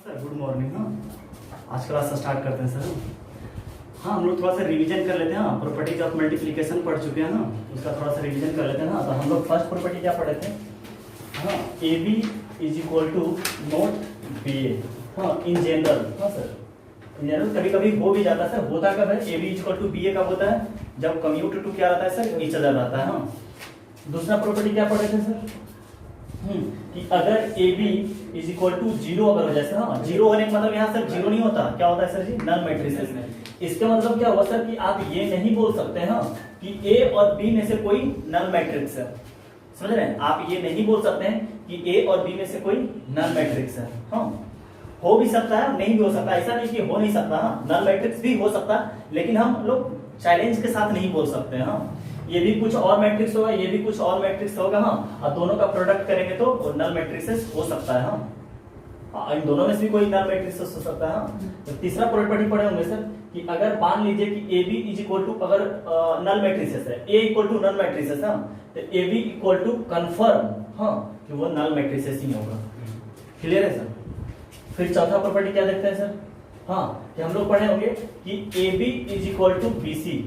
Sir good morning. हाँ, आज class start करते हैं सर। हाँ, हम लोग थोड़ा सा रिवीजन कर लेते हैं। हाँ, प्रॉपर्टीज ऑफ मल्टीप्लिकेशन पढ़ चुके हैं ना, उसका थोड़ा सा रिवीजन कर लेते हैं ना। तो हम लोग फर्स्ट प्रॉपर्टी क्या पढ़े थे? हाँ, A B is equal to not B A. हाँ, इन जनरल। हाँ सर, इन जनरल कभी कभी हो भी जाता है सर। होता कब है? A B is equal to B A कब होता है? जब कम्यूट टू क्या रहता है सर? ईच अदर रहता है। हाँ, दूसरा प्रॉपर्टी क्या पढ़े थे सर? कि अगर A B is equal to zero अगर हो जाए सर। हाँ, जीरो होने का मतलब यहाँ सर जीरो नहीं होता, क्या होता है सर जी? नल मैट्रिसेस। इसका मतलब क्या हुआ सर कि आप ये नहीं बोल सकते हैं कि ए और बी में से कोई नल मैट्रिक्स है। समझ रहे हैं? आप ये नहीं बोल सकते हैं कि ए और बी में से कोई नल मैट्रिक्स है। हाँ, हो भी सकता है, नहीं भी हो सकता, ऐसा नहीं कि हो नहीं सकता। हाँ, नल मैट्रिक्स भी हो सकता है, लेकिन हम लोग चैलेंज के साथ नहीं बोल सकते हैं। हाँ, ये भी कुछ और मैट्रिक्स होगा, ये भी कुछ और मैट्रिक्स होगा। हाँ, और दोनों का प्रोडक्ट करेंगे तो नल मैट्रिक्सेस हो सकता है। हाँ, इन दोनों में से भी कोई नल मैट्रिक्सेस हो सकता है। हाँ, तो तीसरा प्रॉपर्टी पढ़े होंगे सर कि अगर मान लीजिए कि A B is equal to, अगर नल मैट्रिक्सेस है, A equal to null matrices है, तो A B equal to confirm, हाँ, कि वो नल मैट्रिक्सेस ही होगा। क्लियर है सर? फिर चौथा प्रॉपर्टी क्या देखते हैं सर? हाँ, कि हम लोग पढ़े होंगे कि A B is equal to B C,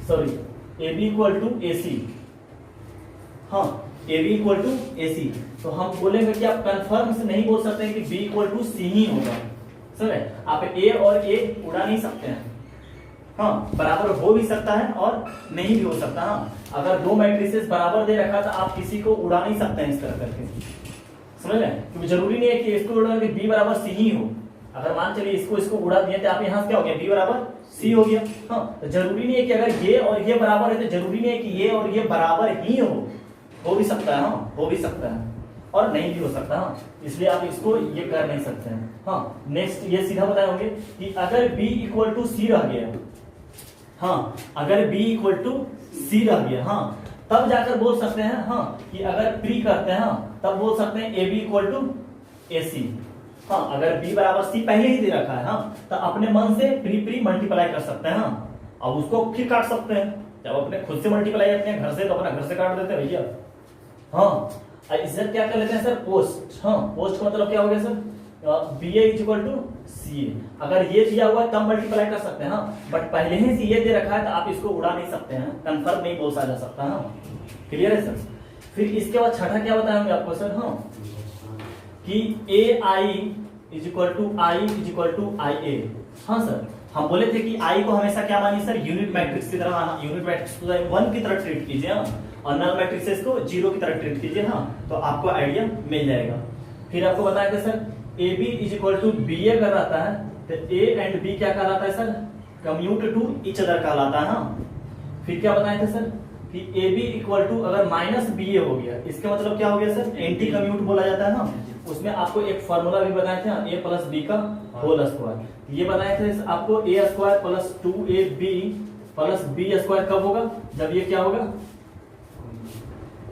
sorry A B equal to A C. हाँ, A B equal to A C. तो हम बोलेंगे कि आप कंफर्म से नहीं बोल सकते कि बी इक्वल टू सी ही होगा। समझ रहे? आप ए और ए उड़ा नहीं सकते हैं। हाँ, बराबर हो भी सकता है और नहीं भी हो सकता। हाँ, अगर दो मैट्रिसेस बराबर दे रखा तो आप किसी को उड़ा नहीं सकते हैं इस तरह करके। समझ रहे? क्योंकि जरूरी नहीं है कि इसको उड़ा के बी बराबर सी ही हो। अगर मान चलिए इसको उड़ा दिए तो आप यहाँ क्या हो गया? बी बराबर सी हो गया। हाँ, तो जरूरी नहीं है कि अगर ये और ये बराबर है तो जरूरी नहीं है कि ये और ये बराबर ही हो भी सकता है। हाँ, हो भी सकता है और नहीं भी हो सकता। हाँ, इसलिए आप इसको ये कर नहीं सकते हैं। हाँ, नेक्स्ट ये सीधा बताए होंगे कि अगर b इक्वल टू सी रह गया, हाँ, अगर b इक्वल टू सी रह गया, हाँ, तब जाकर बोल सकते हैं, हाँ, कि अगर प्री करते हैं, हाँ, तब बोल सकते हैं A B equal to A C. हाँ, अगर b बराबर c पहले ही दे रखा है, हाँ, तो अपने मन से प्री मल्टीप्लाई कर सकते हैं। हाँ, अब उसको फिर काट सकते हैं। जब अपने खुद से मल्टीप्लाई करते हैं घर से, तो अपना घर से काट देते हैं भैया। हाँ, इसे क्या कर लेते हैं सर? पोस्ट। हाँ, पोस्ट का मतलब क्या हो गया sir? B A is equal to C A. अगर ये दिया हुआ है तब मल्टीप्लाई कर सकते हैं। हाँ, बट पहले ही से ये दे रखा है तो आप इसको उड़ा नहीं सकते हैं, कंफर्म नहीं बोला जा सकता। हाँ, क्लियर है सर? फिर इसके बाद छठा क्या बताएंगे आपको सर? हाँ, कि A I is equal to I is equal to I A. हाँ सर, हम बोले थे कि आई को हमेशा क्या मानिए सर? यूनिट मैट्रिक्स की तरह। यूनिट मैट्रिक्स को 1 की तरह ट्रीट कीजिए। हाँ, और नल मैट्रिक्सेस को 0 की तरह ट्रीट कीजिए। हाँ, तो आपको आइडिया मिल जाएगा। फिर आपको बताया था sir A B is equal to B A अगर रहता है तो ए एंड बी क्या कहलाता है sir? Commute to each other कहलाता है। हाँ, फिर क्या बताया था सर कि ए बी इक्वल टू अगर माइनस बी ए हो गया, इसका मतलब क्या हो गया सर? एंटी कम्यूट बोला जाता है। ना, उसमें आपको एक फॉर्मूला भी बताए थे, ए प्लस बी का होल स्क्वायर। ये बताए थे आपको A square plus 2ab plus B square कब होगा? जब ये क्या होगा?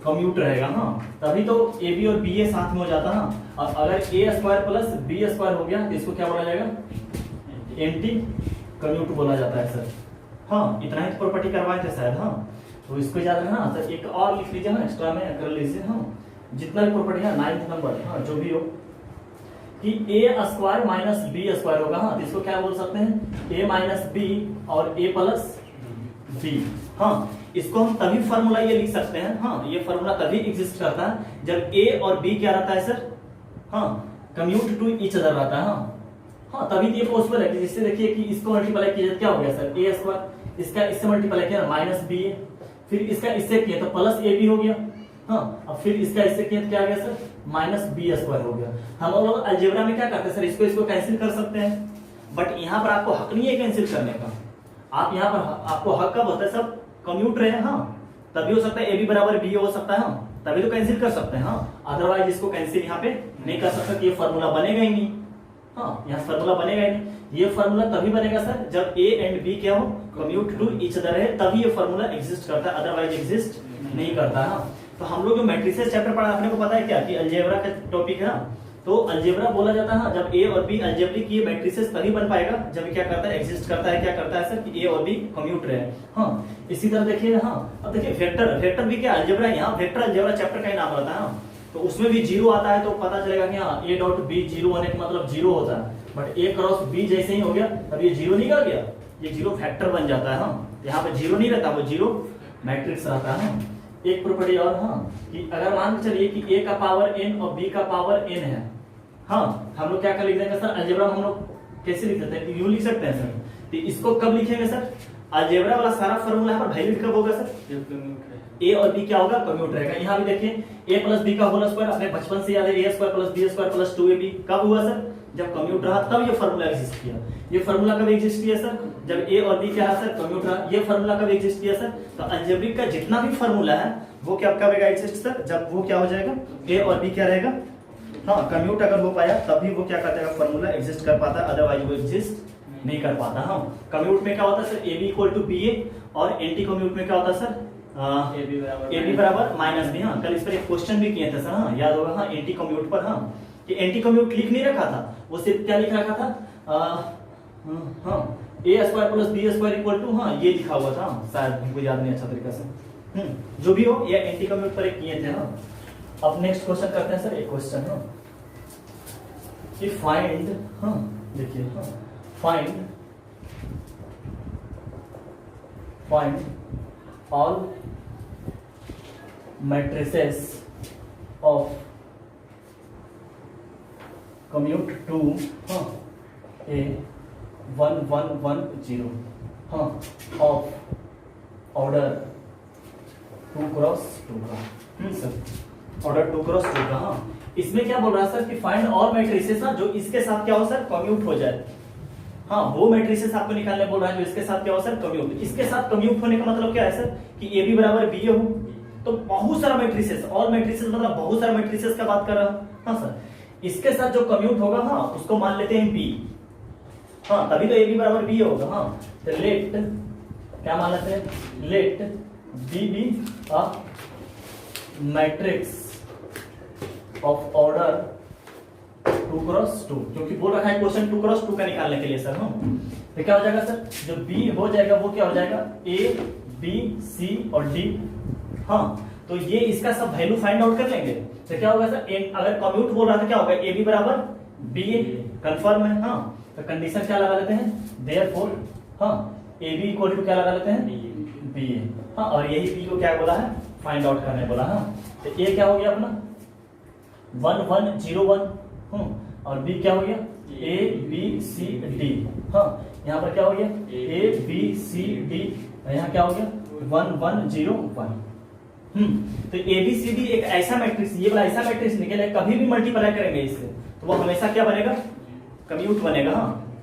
कम्यूट रहेगा। हाँ, तभी तो ए बी और बी ए साथ में हो जाता है। हाँ, और अगर ए स्क्वायर प्लस बी स्क्वायर हो गया तो इसको क्या बोला जाएगा? एंटी कम्यूट बोला जाता है सर। हाँ, इतना ही प्रॉपर्टी करवाए थे शायद। हाँ, तो इसको याद रखना सर। एक और लिख लीजिए ना, एक्स्ट्रा में कर लीजिए। हाँ, जितना भी प्रॉपर्टी है 9th नंबर, हाँ, जो भी हो, कि ए स्क्वायर माइनस बी स्क्वायर होगा। हाँ, इसको क्या बोल सकते हैं? ए माइनस बी और ए प्लस बी। हाँ, इसको हम तभी फॉर्मूला ये लिख सकते हैं। हाँ, ये फॉर्मूला तभी एग्जिस्ट करता है जब ए और बी क्या रहता है सर? हाँ, कम्यूट टू ईच अदर रहता है। हाँ, तभी ये पॉसिबल है कि जिससे देखिए कि इसको मल्टीप्लाई किया क्या हो गया सर? ए स्क्वायर, इसका इससे मल्टीप्लाई किया माइनस बी ए, फिर इसका इससे किया तो प्लस ए बी हो गया। हाँ, अब फिर इसका इससे किया तो क्या आ गया सर? माइनस बी स्क्वायर हो गया। हम लोग अलजेब्रा में क्या करते हैं सर? इसको कैंसिल कर सकते हैं, बट यहाँ पर आपको हक नहीं है कैंसिल करने का। आप यहाँ पर आपको हक कब होता है? सब कम्यूट रहे। हाँ, तभी हो सकता है ए बी बराबर बी हो सकता है। हाँ, तभी तो कैंसिल कर सकते हैं। हाँ, अदरवाइज इसको कैंसिल यहाँ पे नहीं कर सकते, ये फॉर्मूला बनेगा ही नहीं। हाँ, यहाँ फॉर्मूला बनेगा ही नहीं। ये फॉर्मूला तभी बनेगा सर जब ए एंड बी क्या हो? कम्यूट टू ईच अदर है, तभी ये फॉर्मूला एग्जिस्ट करता है, अदरवाइज एग्जिस्ट नहीं करता है। तो हम लोग जो मैट्रिसेस चैप्टर पढ़ा, आपने को पता है क्या कि अलजेब्रा का टॉपिक है ना, तो अलजेब्रा बोला जाता है जब ए और बी अलजेब्रिक ये मैट्रिसेस तभी बन पाएगा जब क्या करता है? एग्जिस्ट करता है। क्या करता है सर? कि ए और बी कम्यूट रहे। हाँ, इसी तरह देखिए। हाँ, अब देखिए वेक्टर भी क्या अलजेब्रा है। यहाँ वेक्टर अलजेब्रा चैप्टर का ही नाम रहता है। तो उसमें भी जीरो आता है तो पता चलेगा कि हाँ ए डॉट बी जीरो होने का मतलब जीरो होता है। बट ए क्रॉस बी जैसे ही हो गया तब ये जीरो नहीं कर गया, ये जीरो फैक्टर बन जाता है। हाँ यहाँ पे जीरो नहीं रहता, वो जीरो मैट्रिक्स रहता है। एक प्रॉपर्टी और हाँ कि अगर मान के चलिए कि ए का पावर n और b का पावर n है, हाँ हम लोग क्या कर लिख देंगे सर, अलजेब्रा में हम लोग कैसे लिख सकते हैं, यूं लिख सकते हैं सर। तो इसको कब लिखेंगे सर, अलजेब्रा वाला सारा फॉर्मूला यहाँ पर वैलिड कब होगा सर, ए और बी क्या होगा, कम्यूट रहेगा। यहाँ भी देखिए ए प्लस बी का होल स्क्वायर अपने बचपन से याद है, A square plus B square plus 2ab कब हुआ सर, जब कम्यूट रहा तब ये फॉर्मूला एग्जिस्ट किया। ये फॉर्मूला कब एग्जिस्ट किया सर, जब ए और बी क्या है सर, कम्यूट रहा। ये फॉर्मूला कब एग्जिस्ट किया सर, तो अलजेब्रिक का जितना भी फॉर्मूला है वो क्या कब एग्जिस्ट सर, जब वो क्या हो जाएगा, ए और बी क्या रहेगा, हाँ कम्यूट अगर हो पाया तभी वो क्या करता है, फॉर्मूला एग्जिस्ट कर पाता है, अदरवाइज वो एग्जिस्ट नहीं कर पाता। हाँ कम्यूट में क्या होता है sir, A B equal to B A, और एंटी कम्यूट में क्या होता है सर, ए बी बराबर माइनस बी। हाँ कल इस पर एक क्वेश्चन भी किए थे सर, हाँ याद होगा, हाँ एंटी कम्यूट पर। हाँ कि एंटी कम्यूट लिख नहीं रखा था, वो सिर्फ क्या लिख रखा था, हाँ A square plus B square equal to, हाँ ये लिखा हुआ था, शायद हमको याद नहीं अच्छा तरीका से। जो भी हो, ये एंटी कम्यूट पर एक किए थे। हाँ अब नेक्स्ट क्वेश्चन करते हैं सर, एक क्वेश्चन हाँ कि फाइंड, हाँ देखिए हाँ find all matrices of commute to a 1 1 1 0 of order 2 cross 2 का सर, ऑर्डर 2 क्रॉस 2 का। हाँ इसमें क्या बोल रहा है सर कि फाइंड ऑल मैट्रिसेस ना जो इसके साथ क्या हो सर, कम्यूट हो जाए। हाँ वो मैट्रिसेस आपको निकालने बोल रहा है जो इसके साथ क्या हो सर, कम्यूट। इसके साथ कम्यूट होने का मतलब क्या है सर कि ए बी बराबर बी ए हो, तो बहुत सारा मैट्रिसेस, ऑल मैट्रिसेस मतलब बहुत सारा मैट्रिसेस का बात कर रहा हूं। हाँ सर इसके साथ जो कम्यूट होगा हाँ उसको मान लेते हैं बी, हाँ तभी तो ए बी बराबर बी होगा। हाँ तो लेट क्या मान लेते हैं, let B be a matrix of order 2 cross 2, क्योंकि बोल रखा है क्वेश्चन 2 क्रॉस 2 का निकालने के लिए सर। हाँ तो क्या हो जाएगा सर, जो बी हो जाएगा वो क्या हो जाएगा, ए बी सी और डी। हाँ तो ये इसका सब वैल्यू फाइंड आउट कर लेंगे तो क्या होगा सर, अगर कम्यूट बोल रहा था क्या होगा, ए बी बराबर बी ए कंफर्म है। हाँ तो कंडीशन क्या लगा लेते हैं, देयरफॉर हाँ ए बी इक्वल टू क्या लगा लेते हैं, बी ए। हाँ और यही बी को क्या बोला है, फाइंड आउट करने बोला। हाँ तो ए क्या हो गया अपना 1 1 0 1, और बी क्या हो गया, ए बी सी डी। हाँ यहाँ पर क्या हो गया, ए बी सी डी, यहाँ क्या हो गया 1 1 0 1। तो ए बी सी डी एक ऐसा मैट्रिक्स, ये वाला ऐसा मैट्रिक्स निकले, कभी भी मल्टीप्लाई करेंगे इससे तो वो हमेशा क्या बनेगा, कम्यूट बनेगा।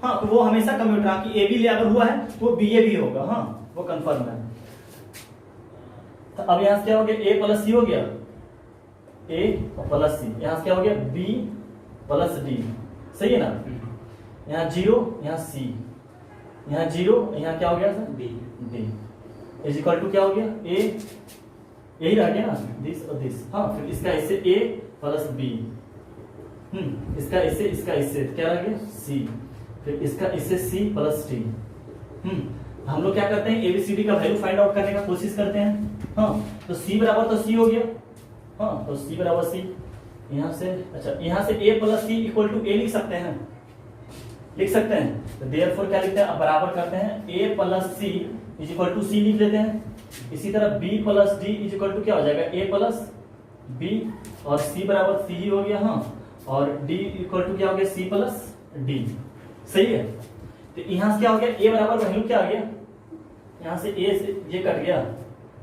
हाँ तो वो हमेशा कम्यूट रहा कि ए बी ले अगर हुआ है तो वो बी ए भी होगा। हाँ वो कंफर्म है। तो अब यहाँ से क्या हो गया, ए प्लस सी हो गया, ए प्लस सी, यहाँ से क्या हो गया बी प्लस डी, सही है ना। यहाँ 0 यहाँ सी, यहाँ 0 यहाँ क्या हो गया sir, D D is equal to क्या हो गया, ए यही रह गया ना, दिस और दिस। हाँ फिर इसका इससे ए प्लस बी, इसका इससे क्या रह गया सी, फिर इसका इससे सी प्लस डी। हम लोग क्या करते हैं, एबीसीडी का वैल्यू फाइंड आउट करने का कोशिश करते हैं। हाँ तो सी बराबर तो सी हो गया, हाँ तो सी बराबर सी, यहाँ से अच्छा यहाँ से a plus C equal to A लिख सकते हैं, लिख सकते हैं। तो देयरफॉर क्या लिखते हैं, अब बराबर करते हैं, a plus C is equal to C लिख लेते हैं। इसी तरह b plus D is equal to क्या हो जाएगा, a प्लस बी, और c बराबर सी ही हो गया। हाँ और d इक्वल टू क्या हो गया, c प्लस डी, सही है। तो यहाँ से क्या हो गया, a बराबर वैल्यू क्या आ गया, यहाँ से a से ये कट गया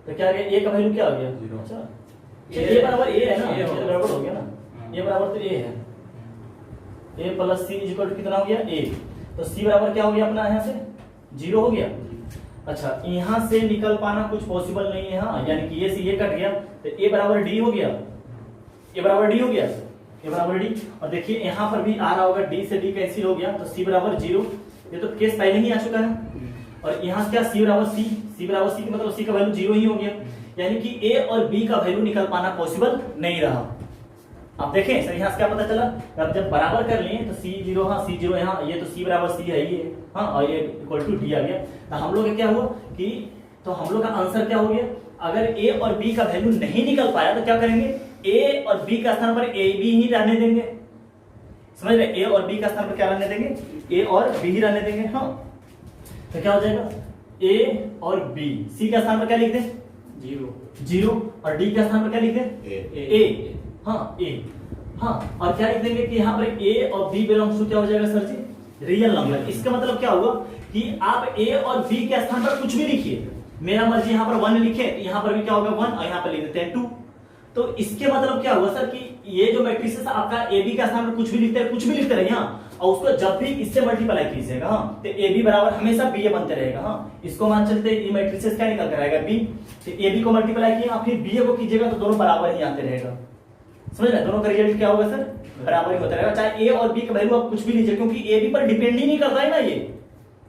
तो क्या आ गया, a का वैल्यू क्या आ गया, अच्छा ए बराबर ए है ना, ये गड़बड़ हो गया ना, ए बराबर तो ए है, A plus C is equal to कितना हो गया ए, तो सी बराबर क्या हो गया अपना, यहाँ से 0 हो गया। अच्छा यहाँ से निकल पाना कुछ पॉसिबल नहीं है। हाँ यानी कि ये से ये कट गया तो ए बराबर डी हो गया, ए बराबर डी हो गया, ए बराबर डी। और देखिए यहाँ पर भी आ रहा होगा, डी से डी कैंसिल हो गया तो सी बराबर 0, ये तो केस पहले ही आ चुका है। और यहाँ से क्या सी बराबर सी, सी बराबर सी का मतलब सी का वैल्यू 0 ही हो गया, यानी कि ए और बी का वैल्यू निकल पाना पॉसिबल नहीं रहा। अब देखें सर यहाँ से क्या पता चला, अब जब बराबर कर लिए तो C0, हाँ C0 यहाँ, ये तो C बराबर C है ये, हाँ और ये इक्वल टू D आ गया। तो हम लोग क्या हुआ कि, तो हम लोग का आंसर क्या हो गया, अगर ए और बी का वैल्यू नहीं निकल पाया तो क्या करेंगे, ए और बी का स्थान पर ए बी ही रहने देंगे, समझ रहे, ए और बी का स्थान पर क्या रहने देंगे, ए और बी ही रहने देंगे। हाँ तो क्या हो जाएगा, ए और बी, सी का स्थान पर क्या लिख दें, 0, और डी का स्थान पर क्या लिख दें, ए। हाँ ए, हाँ और क्या लिख देंगे कि यहाँ पर ए और बी बिलोंग्स टू क्या हो जाएगा सर जी, रियल नंबर। इसका मतलब क्या हुआ कि आप ए और बी के स्थान पर कुछ भी लिखिए, मेरा मर्जी यहाँ पर 1 लिखे, यहाँ पर भी क्या होगा 1, और यहाँ पर लिख देते हैं 2। तो इसके मतलब क्या हुआ सर कि ये जो मैट्रिसेस आपका ए बी का स्थान पर कुछ भी लिखते रहे यहाँ, और उसको जब भी इससे मल्टीप्लाई कीजिएगा हाँ, तो ए बी बराबर हमेशा बी ए बनते रहेगा। हाँ इसको मान चलते ये मैट्रिसेस क्या निकल कर आएगा, बी। तो ए बी को मल्टीप्लाई किया फिर बी ए को कीजिएगा तो दोनों बराबर ही आते रहेगा, समझ रहे, दोनों का रिजल्ट क्या होगा सर, बराबर ही होता रहेगा, चाहे ए और बी का वैल्यू आप कुछ भी लीजिए, क्योंकि ए बी पर डिपेंड ही नहीं करता है ना, ये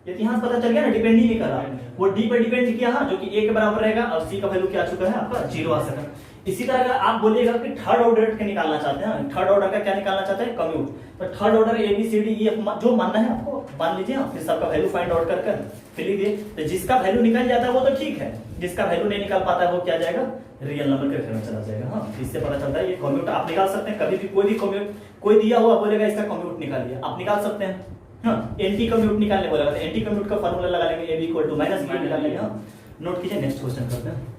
इतिहास पता चल गया ना, डिपेंड ही नहीं कर रहा, वो डी पर डिपेंड किया हाँ, जो कि ए के बराबर रहेगा, और सी का वैल्यू क्या आ चुका है आपका 0 आ सका। इसी तरह अगर आप बोलिएगा कि थर्ड ऑर्डर का निकालना चाहते हैं, थर्ड ऑर्डर का क्या निकालना चाहते हैं, कम्यूट, तो third order A B C D E F जो मानना है आपको मान लीजिए, फिर सबका वैल्यू फाइंड आउट कर फिर लिखिए। तो जिसका वैल्यू निकल जाता है वो तो ठीक है, जिसका वैल्यू नहीं निकाल पाता है वो क्या जाएगा, रियल नंबर के फेवर में चला जाएगा। हाँ इससे पता चलता है ये कम्यूट आप निकाल सकते हैं, कभी भी कोई भी कम्यूट, कोई दिया हुआ बोलेगा इसका कम्यूट निकालिए, आप निकाल सकते हैं। हाँ एंटी कम्यूट निकालने बोलेगा तो एंटी कम्यूट का फार्मूला लगा लेंगे, A B equal to minus B निकाल लेंगे। हाँ नोट कीजिए, नेक्स्ट क्वेश्चन करते हैं।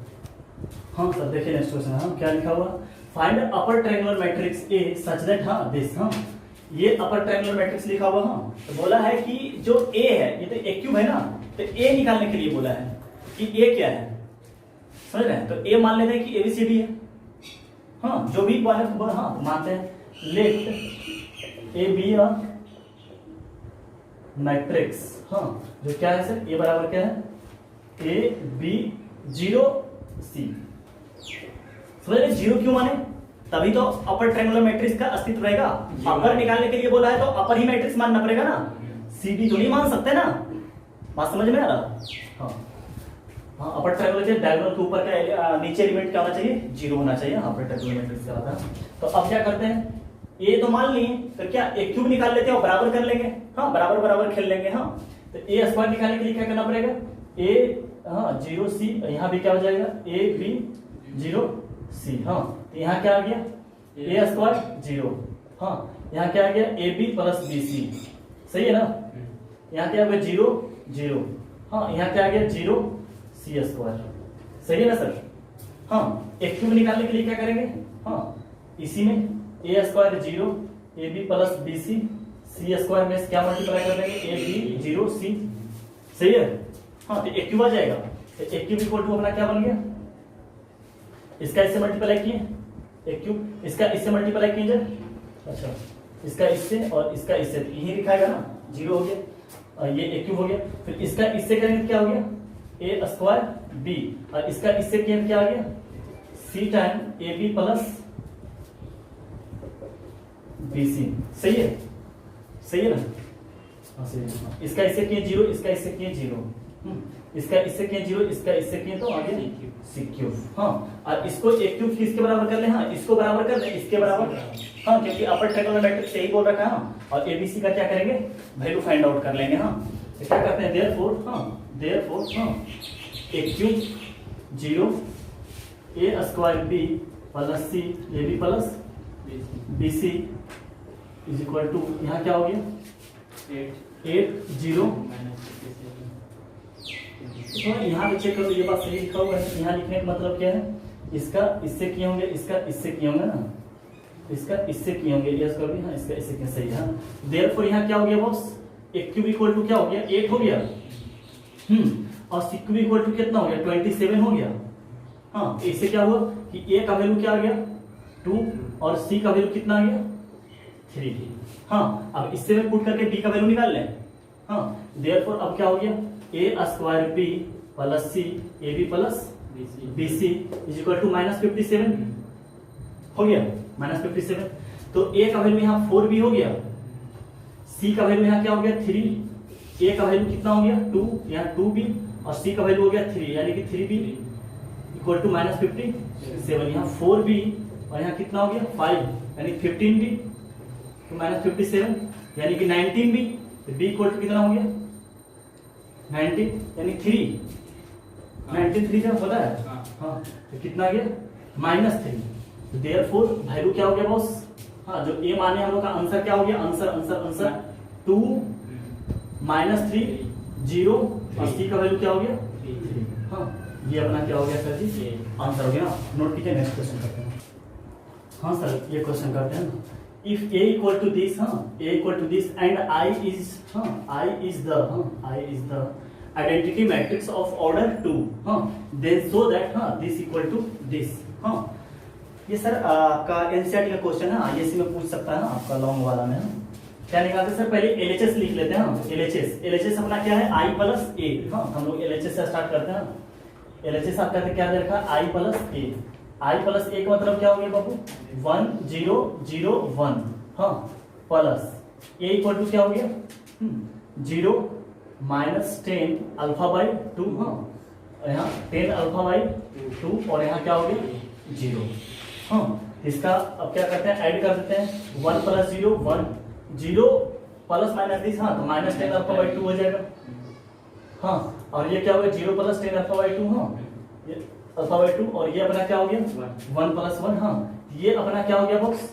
हाँ सर देखिए नेक्स्ट क्वेश्चन, हाँ क्या लिखा हुआ, find upper triangular matrix A such that, हाँ दिस, हाँ ये अपर ट्रायंगुलर मैट्रिक्स लिखा हुआ। हाँ तो बोला है कि जो ए है ये तो ए क्यूब है ना, तो ए निकालने के लिए बोला है कि ए क्या है, समझ रहे हैं, तो ए मान लेते हैं कि एबीसीडी है। हाँ जो भी बोला है हाँ मानते हैं, let A B a matrix. हाँ जो क्या है सर, ए बराबर क्या है, ए बी 0 सी, समझ रहे, 0 क्यों माने, तभी तो अपर ट्रायंगुलर मैट्रिक्स का अस्तित्व रहेगा। अपर निकालने के लिए बोला है तो अपर ही मैट्रिक्स मानना पड़ेगा ना, सीडी तो नहीं मान सकते ना, बात समझ में आ रहा। हाँ हाँ अपर ट्रायंगुलर के डायगोनल के ऊपर का नीचे एलिमेंट क्या होना चाहिए, 0 होना चाहिए, अपर ट्रायंगुलर मैट्रिक्स का होता है। तो अब क्या करते हैं, ए तो मान लिए, तो क्या ए क्यूब निकाल लेते हैं और बराबर कर लेंगे। हाँ बराबर बराबर खेल लेंगे। हाँ तो ए स्क्वायर निकालने के लिए क्या करना पड़ेगा, ए हाँ 0 सी, यहाँ भी क्या हो जाएगा ए बी 0 सी। हाँ तो यहाँ क्या आ गया, ए स्क्वायर 0, हाँ यहाँ क्या आ गया A B plus B C, सही है ना, यहाँ क्या आ गया 0 0, हाँ यहाँ क्या आ गया 0 सी स्क्वायर, सही है ना सर। हाँ एक क्यूब निकालने के लिए क्या करेंगे, हाँ इसी में A square 0 A B plus B C, C square में क्या मल्टीप्लाई कर देंगे ए बी 0 सी, सही है। हाँ तो एक क्यूब आ जाएगा, तो एक क्यूब इक्वल टू अपना क्या बन गया, इसका इससे मल्टीप्लाई किए एक क्यूब, इसका इससे मल्टीप्लाई कीजिए, अच्छा इसका इससे और इसका इससे, तो यही लिखाएगा ना, 0 हो गया, और ये एक क्यूब हो गया, फिर इसका इससे करेंगे क्या हो गया ए स्क्वायर बी, और इसका इससे किया क्या आ गया C time A B plus B C, सही है, सही है ना। हाँ सही है, इसका इससे किए 0, इसका इससे किए 0, इसका इससे किए 0, इसका इससे किए तो आगे सी क्यूब। हाँ और इसको एक क्यूब किसके बराबर कर ले, हाँ इसको बराबर कर ले इसके बराबर, हाँ क्योंकि अपर ट्रायंगुलर मैट्रिक्स यही बोल रखा है। हाँ और एबीसी का क्या करेंगे, वैल्यू फाइंड आउट कर लेंगे। हाँ तो क्या करते हैं, देयरफॉर हाँ एक cube 0 A square B plus C A B plus B C is equal to, यहाँ क्या हो गया 8 0, तो यहाँ पे चेक करो ये बात सही लिखा हुआ है। यहाँ लिखने का मतलब क्या है, इसका इससे किए होंगे, इसका इससे किए होंगे ना, इसका इससे किए होंगे, इसका भी हाँ इसका इससे किए, सही है। देयरफॉर यहाँ क्या हो गया बॉस, एक क्यूब इक्वल टू क्या हो गया 8 हो गया, और सी क्यूब इक्वल टू कितना हो गया 27 हो गया। हाँ इससे क्या हुआ कि ए का वैल्यू क्या आ गया 2 और सी का वैल्यू कितना आ गया 3। हाँ अब इससे में पुट करके बी का वैल्यू निकाल लें। हाँ देयरफॉर अब क्या हो गया A square B plus C A B plus B C is equal to -57 हो गया, -57। तो ए का वैल्यू यहाँ 4b हो गया, सी का वैल्यू यहाँ क्या हो गया 3, ए का वैल्यू कितना हो गया 2, यहाँ 2b, और सी का वैल्यू हो गया 3, यानी कि 3b इक्वल टू -57, यहाँ 4b और यहाँ कितना हो गया 5, यानी 15b तो -57, यानी कि 19b, तो b इक्वल टू कितना हो गया 19, यानी 3 19 3 जब होता है। हाँ तो कितना आ गया -3, देयरफॉर वैल्यू क्या हो गया बॉस, हाँ जो ए माने हम लोग का आंसर क्या हो गया, आंसर आंसर आंसर 2 -3 0 और सी का वैल्यू क्या हो गया 3। हाँ ये अपना क्या हो गया सर जी, आंसर हो गया। नोट कीजिए, नेक्स्ट क्वेश्चन करते हैं। हाँ सर ये क्वेश्चन करते हैं। If a equal to this, हाँ a equal to this and I is the identity matrix of order 2, हाँ देन सो दैट हाँ दिस इक्वल टू दिस। हाँ ये सर आपका एनसीईआरटी का क्वेश्चन है, आईएससी में पूछ सकता है ना आपका लॉन्ग वाला में। क्या निकालते हैं सर, पहले एलएचएस लिख लेते हैं। एलएचएस अपना क्या है I प्लस ए। हाँ हम लोग एलएचएस से स्टार्ट करते हैं। एलएचएस आपका क्या दे रखा है I plus A. I plus A का मतलब क्या हो गया बाबू 1 0 0 1, हाँ प्लस ए इक्वल टू क्या हो गया 0 -10 अल्फा बाई 2, हाँ यहाँ 10 अल्फा बाई 2 और यहाँ क्या हो गया 0। हाँ इसका अब क्या करते हैं, ऐड कर देते हैं 1 + 0 1 0 प्लस माइनस दिस, हाँ तो -10 अल्फा बाई 2 हो जाएगा। हाँ और ये क्या हो गया 0 + 10 अल्फा बाई 2, हाँ ये अल्फा बाई 2 और ये अपना क्या हो गया 1 + 1, हाँ ये अपना क्या हो गया बॉक्स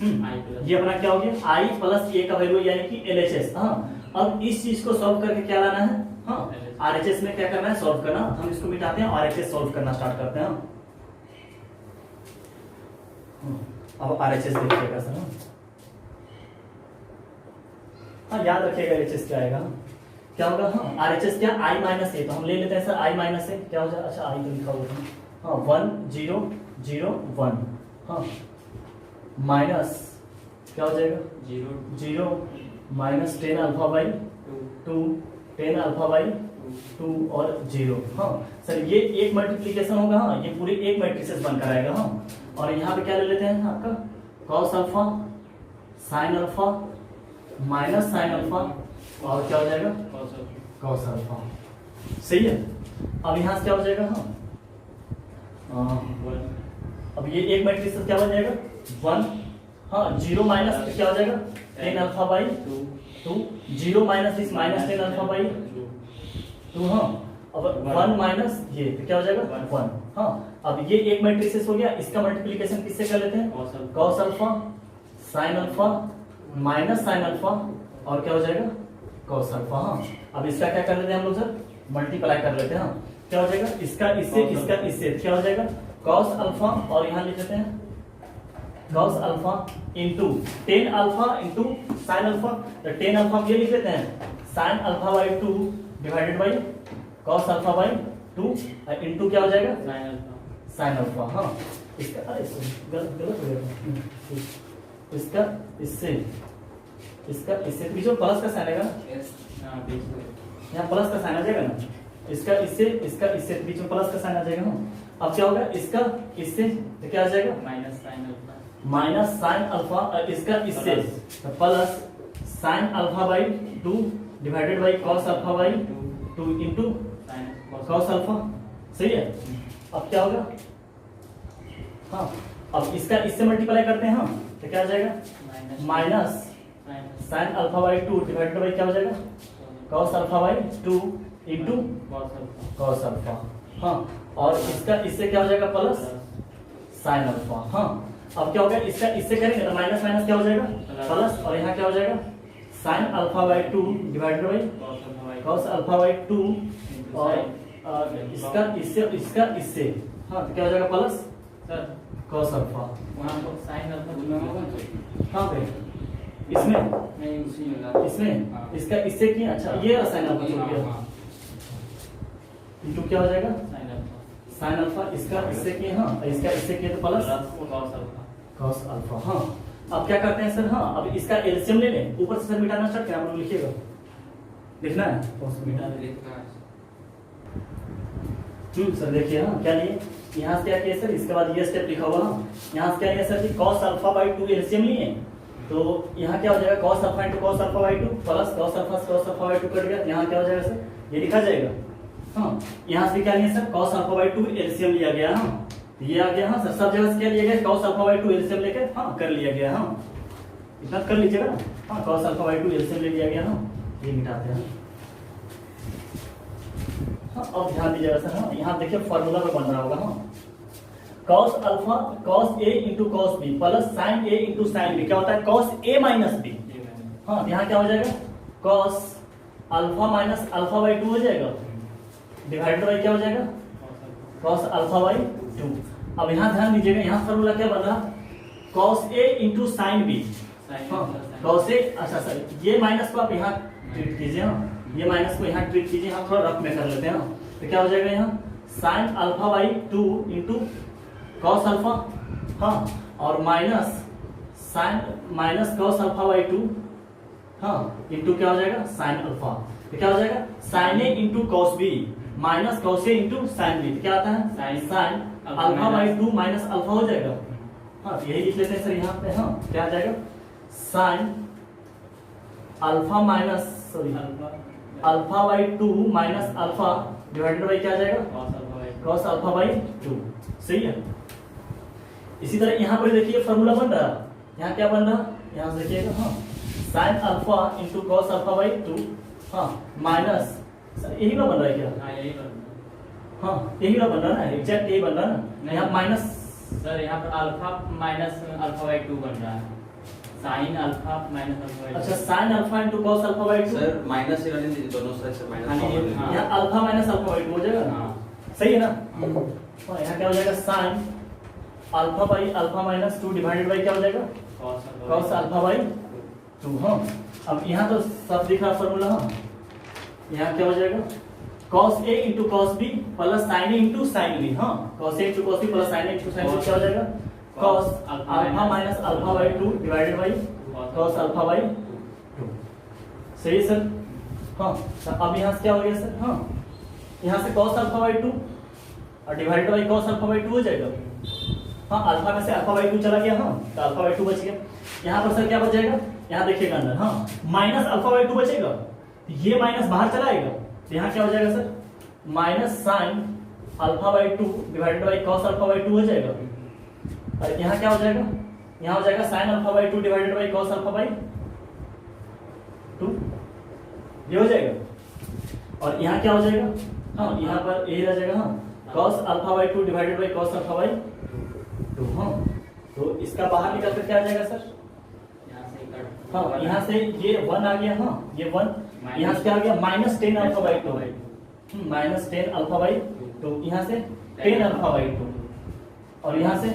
ये अपना क्या हो गया I प्लस ए का वैल्यू यानी कि LHS। हाँ अब इस चीज को सॉल्व करके क्या लाना है, हाँ RHS में क्या करना है, सॉल्व करना। हम इसको मिटाते हैं, RHS सॉल्व करना स्टार्ट करते हैं। अब RHS देखिएगा सर, हाँ याद रखिएगा LHS क्या आएगा, क्या होगा, हाँ RHS क्या I माइनस ए, तो हम ले लेते हैं सर I माइनस ए क्या हो जाएगा, अच्छा I तो लिखा हुआ है, हाँ 1 0 0 1, हाँ माइनस क्या हो जाएगा 0 -10 अल्फा बाई 2 10 अल्फा बाई 2 और 0। हाँ सर ये एक मल्टीप्लीकेशन होगा, हाँ ये पूरी एक मैट्रिसेस बनकर आएगा। हाँ और यहाँ पे क्या ले लेते हैं आपका cos alpha sin alpha minus sin alpha और क्या हो जाएगा cos अल्फा। सही है, अब यहाँ से क्या हो जाएगा, हाँ अब ये एक मैट्रिक्स क्या बन जाएगा 1, हाँ 0 माइनस क्या हो जाएगा 10 alpha by 2 0 minus this -10 alpha by 2, हाँ अब 1 माइनस ये तो क्या हो जाएगा 1। हाँ अब ये एक मैट्रिक्स हो गया, इसका मल्टीप्लिकेशन किससे कर लेते हैं cos alpha sin alpha minus sin alpha और क्या हो जाएगा cos अल्फा। हाँ अब इसका क्या कर लेते हैं हम लोग सर, मल्टीप्लाई कर लेते हैं। हाँ क्या हो जाएगा इसका इससे इसका इससे क्या हो जाएगा cos अल्फा और यहाँ लिख लेते हैं cos alpha into 10 alpha into sin alpha, तो 10 अल्फा ये लिख लेते हैं sin alpha by 2 divided by cos alpha by 2 into क्या हो जाएगा sin अल्फा। हाँ इसका अरे गलत हो गया, इसका इससे बीच में प्लस का साइन आएगा ना, यहाँ प्लस का साइन आ जाएगा ना, इसका इससे बीच में प्लस का साइन आ जाएगा ना। अब क्या होगा इसका इससे तो क्या आ जाएगा माइनस साइन अल्फा इसका इससे तो plus sign alpha by 2 divided by cos alpha by 2 into cos alpha. सही है, अब क्या होगा, हाँ अब इसका इससे मल्टीप्लाई करते हैं, हाँ तो क्या आ जाएगा minus sign alpha by 2 divided by क्या हो जाएगा cos alpha by 2 into cos alpha. हाँ और इसका इससे क्या हो जाएगा प्लस साइन अल्फा। हाँ अब क्या हो गया इसका इससे करेंगे तो माइनस माइनस क्या हो जाएगा प्लस और यहाँ क्या हो जाएगा sign alpha by 2 divided by cos alpha by 2 और इसका इससे हाँ तो क्या हो जाएगा प्लस cos अल्फा। हाँ भाई इसमें इसका इससे किया, अच्छा ये साइन अल्फा हो गया इंटू क्या हो जाएगा साइन अल्फा, इसका इससे किए, हाँ इसका इससे किए तो प्लस cos अल्फा। हाँ अब क्या करते हैं सर, हाँ अब इसका एलसीएम ले लें, ऊपर से सर मिटाना स्टार्ट करें, आप लोग लिखिएगा, लिखना है सर देखिए। हाँ क्या लिए यहाँ से क्या किया सर, इसके बाद ये स्टेप लिखा हुआ, यहाँ से क्या लिया sir ji cos alpha by 2 LCM लिए, तो यहाँ क्या हो जाएगा cos alpha into cos alpha by 2 plus cos alpha by 2 cut गया, यहाँ क्या हो जाएगा सर ये लिखा जाएगा। हाँ यहाँ से क्या लिया sir cos alpha by 2 LCM लिया गया, हाँ ये आ गया। हाँ सर सब जगह से क्या लिया गया cos अल्फा बाई 2 एलसीएम लेके हाँ कर लिया गया। हाँ इतना कर लीजिएगा ना, हाँ cos अल्फा बाई 2 एलसीएम ले लिया गया। हाँ ये मिटाते हैं। हाँ अब ध्यान दीजिएगा सर, हाँ यहाँ देखिए फॉर्मूला में बन रहा होगा, हाँ cos alpha cos A into cos B plus sine A into sine B, क्या होता है कॉस ए माइनस बी। हाँ, यहाँ क्या हो जाएगा cos alpha minus alpha by 2 हो जाएगा, डिवाइडेड बाई क्या हो जाएगा कॉस अल्फा बाई 2। अब यहाँ ध्यान दीजिएगा, यहाँ फॉर्मूला क्या बन रहा cos A into sine B. Cos A, अच्छा सर ये माइनस को आप यहाँ ट्रीट कीजिए, हाँ ये माइनस को यहाँ ट्रीट कीजिए, हम थोड़ा रफ में कर लेते हैं। तो क्या हो जाएगा यहाँ sine alpha by 2 into cos alpha, हाँ और minus sine minus cos alpha by 2, हाँ इंटू क्या हो जाएगा साइन अल्फा। तो क्या हो जाएगा sine A into cos B minus cos A into sine B, क्या आता है sine alpha by 2 minus alpha हो जाएगा। हाँ यही लिख लेते हैं सर यहाँ पे, हाँ क्या आ जाएगा sign alpha minus sorry alpha by 2 minus alpha divided by क्या आ जाएगा कॉस अल्फा बाई 2। सही है। इसी तरह यहाँ पर देखिए फॉर्मूला बन रहा है, यहाँ क्या बन रहा है यहाँ से देखिएगा, हाँ sign alpha into cos alpha by 2, हाँ माइनस सर यही ना बन रहा है क्या, हाँ यही बन रहा है, हाँ यही ना बन रहा है ना, एग्जैक्ट यही बन रहा है ना। यहाँ माइनस सर यहाँ पर अल्फा माइनस अल्फा बाई 2 बन रहा है, sine alpha minus alpha by 2। अच्छा sine alpha into cos alpha by 2 sir minus ही रहने दीजिए दोनों साइड से माइनस। यहाँ अल्फा माइनस अल्फा बाई 2 हो जाएगा ना, हाँ सही है ना। हाँ यहाँ क्या हो जाएगा sign alpha by alpha minus 2 divided by क्या हो जाएगा कॉस अल्फा बाई 2। हाँ अब यहाँ तो सब दिख रहा फॉर्मूला, हाँ यहाँ क्या हो जाएगा cos a into cos B plus sine A into sine B, हाँ cos a into cos B plus sine A into sine B क्या हो जाएगा cos alpha minus alpha by 2 divided by cos alpha by 2। सही है sir. हाँ अब यहाँ से क्या हो गया सर, हाँ यहाँ से cos अल्फा बाई 2 और divided by cos alpha by 2 हो जाएगा। हाँ अल्फा में से अल्फा बाई 2 चला गया, हाँ तो अल्फा बाई 2 बच गया। यहाँ पर सर क्या बच जाएगा, यहाँ देखिएगा अंदर, हाँ माइनस अल्फा बाई 2 बचेगा, ये माइनस बाहर चला आएगा, तो यहाँ क्या हो जाएगा sir minus sign alpha by 2 divided by cos alpha by 2 हो जाएगा। और यहाँ क्या हो जाएगा, यहाँ हो जाएगा sign alpha by 2 divided by cos alpha by 2, ये हो जाएगा। और यहाँ क्या हो जाएगा, हाँ यहाँ पर यही रह जाएगा, हाँ cos alpha by 2 divided by cos alpha by 2। हाँ तो इसका बाहर निकल कर क्या आ जाएगा सर, हाँ यहाँ से ये 1 आ गया, हाँ ये 1, यहाँ से क्या आ गया minus 10 alpha by 2, minus 10 alpha by 2, यहाँ से 10 अल्फा बाई 2 और यहाँ से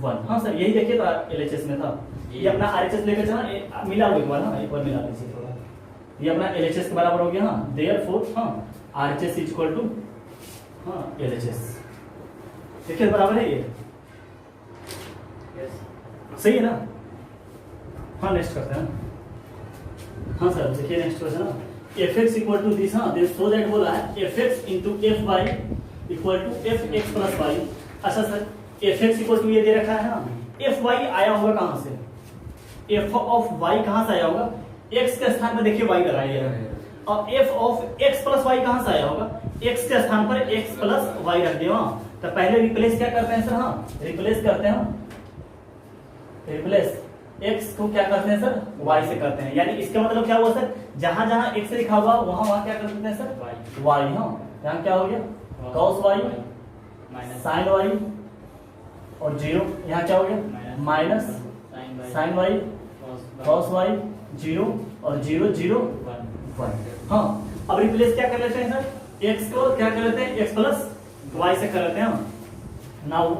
1। हाँ सर यही देखिए तो एलएचएस में था, ये अपना आरएचएस लेकर चला मिला हुआ एक बार, हाँ एक बार मिला लीजिए थोड़ा, ये अपना एलएचएस के बराबर हो गया। हाँ देयरफॉर हाँ आरएचएस इक्वल टू हाँ एलएचएस, देखिए बराबर है ये, सही है ना। हाँ नेक्स्ट करते हैं। हाँ सर देखिए नेक्स्ट क्वेश्चन ना, fx इक्वल टू दिस, हाँ दिस सो दैट बोला है fx into fy equal to fx plus y। अच्छा सर fx इक्वल टू ये दे रखा है ना, fy आया होगा कहाँ से, f ऑफ y कहाँ से आया होगा, x के स्थान पर देखिए y लगाइए, और f of x plus y कहाँ से आया होगा, x के स्थान पर x प्लस y रख दिया। तो पहले रिप्लेस क्या करते हैं सर, हाँ रिप्लेस करते हैं, रिप्लेस x को क्या करते हैं सर y से करते हैं, यानी इसका मतलब क्या हुआ सर, जहां जहां x लिखा हुआ वहां वहां क्या कर देते हैं सर y। हाँ यहाँ क्या हो गया cos y sin y और 0, यहाँ क्या हो गया minus sin y cos y 0 और 0 0 1। हाँ अब रिप्लेस क्या कर लेते हैं सर, x को क्या कर लेते हैं x प्लस y से कर लेते हैं। Now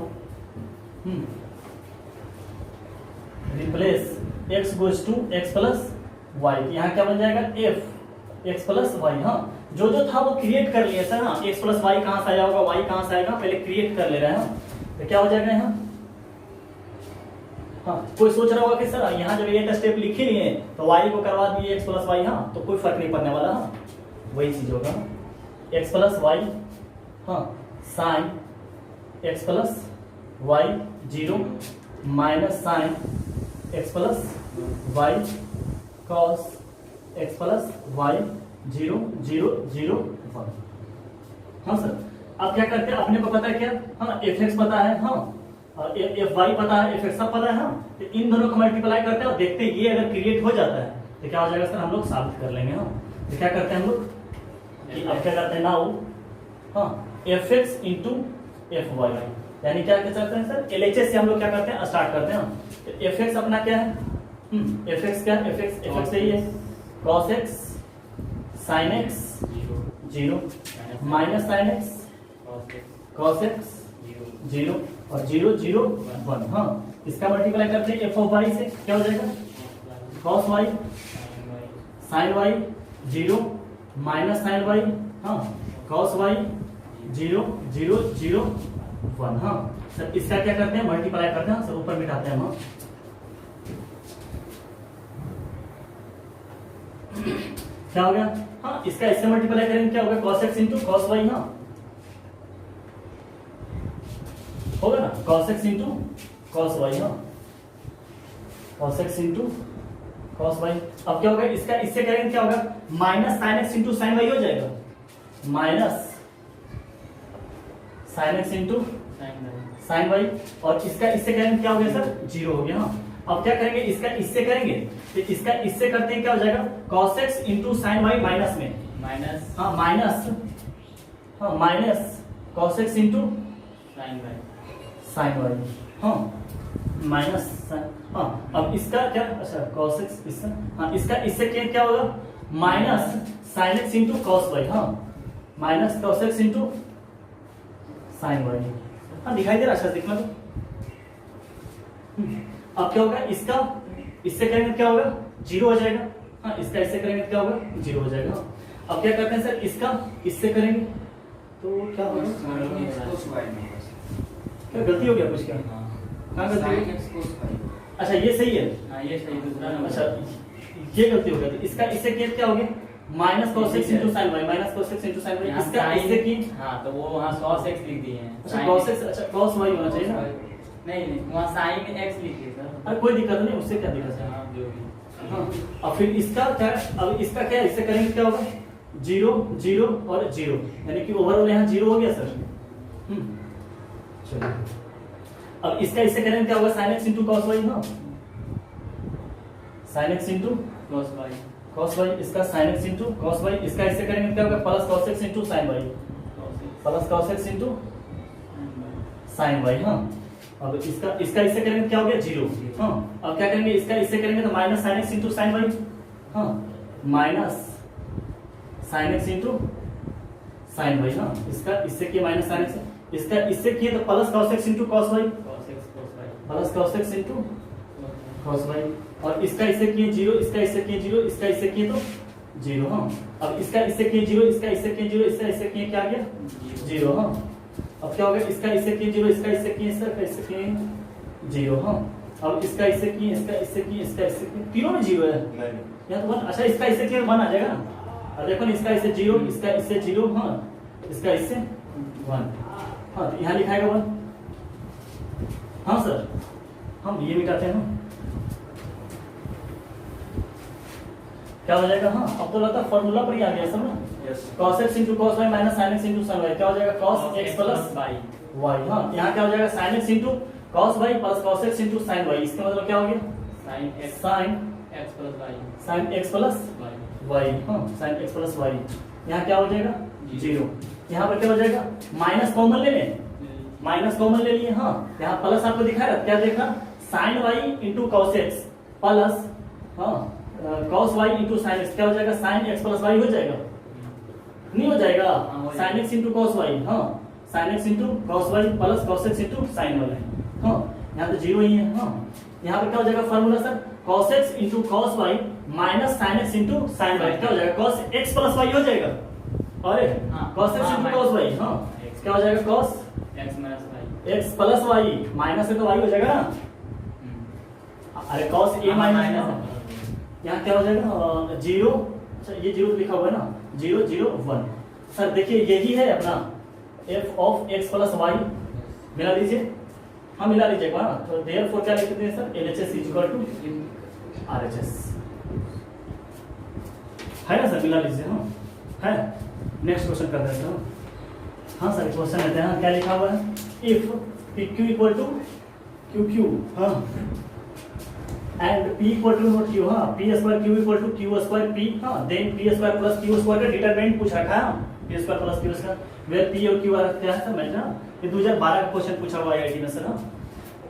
replace x goes to x plus y, यहाँ क्या बन जाएगा f x प्लस y। हाँ जो जो था वो क्रिएट कर लिया सर, हाँ x प्लस y कहाँ से आया होगा, y कहाँ से आएगा, पहले क्रिएट कर ले रहे हैं। तो क्या हो जाएगा यहाँ, हाँ कोई सोच रहा होगा कि सर यहाँ जब ये स्टेप लिख ही नहीं है तो y को करवा दिए x प्लस y, हाँ तो कोई फर्क नहीं पड़ने वाला, हाँ वही चीज होगा x प्लस y, हाँ sine x plus y 0 minus sine x plus y cos x plus y 0 0 0 1। हाँ सर अब क्या करते हैं, अपने को पता है क्या, हाँ fx पता है, हाँ और fy पता है, fx सब पता है, हाँ तो इन दोनों को मल्टीप्लाई करते हैं और देखते हैं ये अगर क्रिएट हो जाता है तो क्या हो जाएगा सर, हम लोग साबित कर लेंगे। हाँ तो क्या करते हैं हम लोग, अब क्या करते हैं नाउ, हाँ fx इंटू fy, यानी क्या कर सकते हैं सर, LHS से हम लोग क्या करते हैं, स्टार्ट करते हैं। एफ एक्स अपना क्या है, एफ एक्स क्या है, एफ एक्स यही है cos x sin x 0 minus sin x cos x 0 और 0 0 1। हाँ, इसका मल्टीप्लाई करते हैं एफ ऑफ वाई से, क्या हो जाएगा cos y sin y 0 minus sin y, हाँ cos y 0 0 0 1। हाँ सर, इसका क्या करते हैं, मल्टीप्लाई करते हैं सर, ऊपर मिटाते हैं हम। क्या हो गया, हाँ इसका इससे मल्टीप्लाई करेंगे क्या होगा, cos x into cos y। हाँ होगा ना, cos x into cos y। हाँ cos x into cos y। अब क्या होगा, इसका इससे करेंगे क्या होगा, minus sin x into sin y हो जाएगा, minus sin x into sin y। और इसका इससे करेंगे क्या हो गया सर, 0 हो गया। हाँ अब क्या करेंगे, इसका इससे करेंगे तो इसका इससे करते हैं क्या हो जाएगा, cos x into sin y minus में माइनस, हाँ माइनस, हाँ minus cos x into sin y। हाँ माइनस, हाँ अब इसका क्या, अच्छा cos x इसका, हाँ इसका इससे क्या होगा, minus sin x into cos y। हाँ minus cos x into sin y। हाँ दिखाई दे रहा, अच्छा देखना तो। अब क्या होगा, इसका इससे करेंगे क्या होगा, 0 हो जाएगा। हाँ इसका इससे करेंगे क्या होगा, 0 हो जाएगा। अब क्या करते हैं सर, इसका इससे करेंगे तो क्या होगा, क्या गलती हो गया कुछ, क्या कहाँ गलती हो गई, अच्छा ये सही है, हाँ ये सही, दूसरा नंबर। अच्छा ये गलती हो गई, तो इसका इससे क्या हो गया, minus cos x into sin y, minus cos x into sin y। इसका इससे की, हाँ तो वो वहाँ cos x लिख दिए हैं। अच्छा cos x, अच्छा cos y होना चाहिए ना, नहीं वहाँ sin x लिख दिए सर। अरे कोई दिक्कत नहीं, उससे क्या दिक्कत है। हाँ जो भी। हाँ अब फिर इसका क्या, अब इसका क्या है, इससे करेंगे क्या होगा, 0 0 और 0, यानी कि ओवरऑल यहाँ 0 हो गया सर। चलिए अब इसका इससे करेंगे क्या होगा, sin x into cos y। हाँ sin x into cos y, इसका sin x into cos y, इसका इससे करेंगे क्या होगा, plus cos x into sin y, plus cos x into sin y। हाँ अब इसका इसका इससे करेंगे क्या हो गया, 0। हाँ अब क्या करेंगे, इसका इससे करेंगे तो minus sin x into sin y। हाँ minus sin x into sin y। हाँ इसका इससे किया माइनस sin x, इसका इससे किए तो plus cos x into cos y, plus cos x into cos y। और इसका इससे किए 0, इसका इससे किए 0, इसका इससे किए तो 0। हाँ अब इसका इससे किए 0, इसका इससे किए 0, इसका इससे किए क्या आ गया, 0। हाँ अब क्या हो गया, इसका इससे किए 0, इसका इससे किए, इसका इससे किए 0। हाँ अब इसका इससे किए, इसका इससे किए, इसका इससे किए, तीनों में 0 है या तो 1। अच्छा इसका इससे किए 1 आ जाएगा ना, और देखो ना इसका इससे 0, इसका इससे 0, हाँ इसका इससे 1। हाँ तो यहाँ लिखाएगा 1। हाँ सर हम ये मिटाते हैं, क्या हो जाएगा, हाँ अब तो लगता है फॉर्मूला पर ही आ गया सब ना, cos x into cos y minus sin x into sin y, क्या हो जाएगा cos x प्लस y। हाँ यहाँ क्या हो जाएगा, sin x into cos y plus cos x into sin y। इसका मतलब क्या हो गया, sin x प्लस y। हाँ sin x प्लस y, यहाँ क्या हो जाएगा 0। यहाँ पर क्या हो जाएगा, माइनस कॉमन ले लें, माइनस कॉमन ले लिए। हाँ यहाँ प्लस आपको दिखा रहा, क्या देखना, sin y into cos x plus, हाँ cos y into sin x, क्या हो जाएगा, sin x प्लस y हो जाएगा, नहीं हो जाएगा, sin x into cos y। हाँ sin x into cos y plus cos x into sin y। हाँ यहाँ तो 0 ही है। हाँ यहाँ पर क्या हो जाएगा formula sir, cos x into cos y minus sin x into sin y, क्या हो जाएगा, cos x प्लस y हो जाएगा, अरे cos x into cos y। हाँ क्या हो जाएगा, cos x plus y, minus से तो y हो जाएगा ना, अरे cos a माइनस, यहाँ क्या हो जाएगा 0। अच्छा ये 0 लिखा हुआ है ना, 0 0 1। सर देखिए यही है अपना f of x plus y, मिला लीजिए, हाँ मिला लीजिएगा ना, तो देयरफॉर क्या लिखते हैं sir, LHS is equal to RHS, है ना सर, मिला लीजिए। हाँ है, नेक्स्ट क्वेश्चन कर देते हैं। हाँ सर क्वेश्चन लेते हैं, क्या लिखा हुआ है, if PQ equal to QQ, हाँ and P equal to not Q, हाँ P square Q equal to Q square P, हाँ then P square plus Q square का डिटरमिनेंट पूछ रखा है। P square plus Q square where P और Q क्या है सर मैच ना, ये 2012 का क्वेश्चन पूछा हुआ है आईआईटी में सर।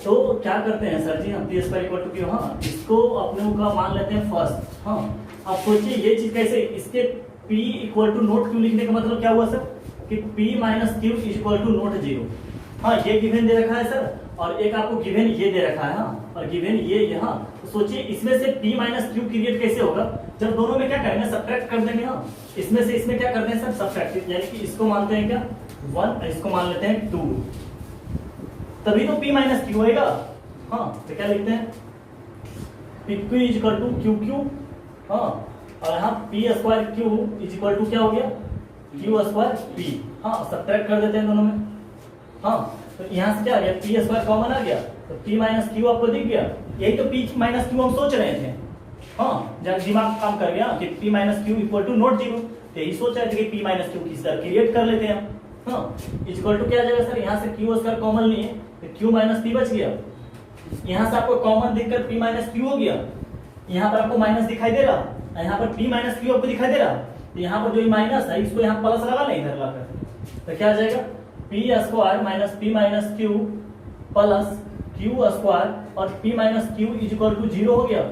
तो क्या करते हैं सर जी हम P square equal to Q, हाँ इसको अपने का मान लेते हैं फर्स्ट। हाँ अब सोचिए ये चीज कैसे, इसके p equal to not Q लिखने का मतलब क्या हुआ सर कि p minus Q equal to not zero. हाँ ये गिवन दे रखा है सर, और एक आपको गिवन ये दे रखा है, हाँ और गिवन ये यहाँ। तो सोचिए इसमें से p माइनस क्यू क्रिएट कैसे होगा, जब दोनों में क्या करेंगे सब्ट्रैक्ट कर देंगे। हाँ इसमें से इसमें क्या करते हैं सर सब्ट्रैक्ट, यानी कि इसको मानते हैं क्या 1, इसको मान लेते हैं 2, तभी तो p माइनस क्यू होएगा। हाँ तो क्या लिखते हैं P Q is equal to Q Q, हाँ और यहाँ P square Q is equal to क्या हो गया क्यू स्क्वायर पी। हाँ सब्ट्रैक्ट कर देते हैं दोनों में। हाँ तो यहाँ से क्या आ गया पी स्क्वायर कॉमन आ गया, तो पी माइनस क्यू आपको दिख गया। यही तो पी माइनस क्यू हम सोच रहे थे। हाँ जब दिमाग काम कर गया कि P minus Q equal to not zero, तो यही सोच रहे थे कि पी माइनस क्यू की सर क्रिएट कर लेते हैं हम। हाँ इक्वल टू क्या आ जाएगा सर, यहाँ से क्यू स्क्वायर कॉमन नहीं है तो क्यू माइनस पी बच गया। यहाँ से आपको कॉमन दिखकर p माइनस क्यू हो गया, यहाँ पर आपको माइनस दिखाई दे रहा, यहाँ पर p माइनस क्यू आपको दिखाई दे रहा, तो यहाँ पर जो माइनस है इसको यहाँ प्लस लगा लें इधर लाकर, तो क्या आ जाएगा p square minus p minus Q plus Q square और p minus Q is equal to 0 हो गया।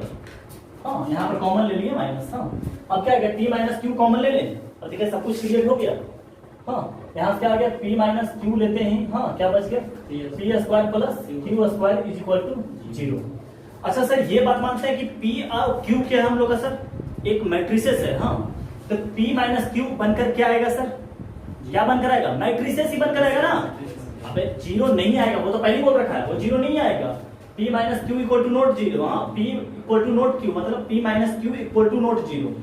हाँ यहाँ पर कॉमन ले लिए माइनस। हाँ अब क्या आ गया p माइनस क्यू कॉमन ले लें और देखिए सब कुछ क्लियर हो गया। हाँ यहाँ से क्या आ गया p माइनस क्यू लेते हैं, हाँ क्या बच गया p square plus Q square is equal to 0। अच्छा सर ये बात मानते हैं कि p और q क्या है हम लोग का सर एक मैट्रिसेस है। हाँ तो p माइनस क्यू बनकर क्या आएगा सर, क्या बनकर आएगा मैट्रिसेस ही बनकर आएगा ना। अबे 0 नहीं आएगा, वो तो पहले ही बोल रखा है वो 0 नहीं आएगा। p minus Q equal to not 0, हाँ p equal to not q मतलब p minus Q equal to not 0।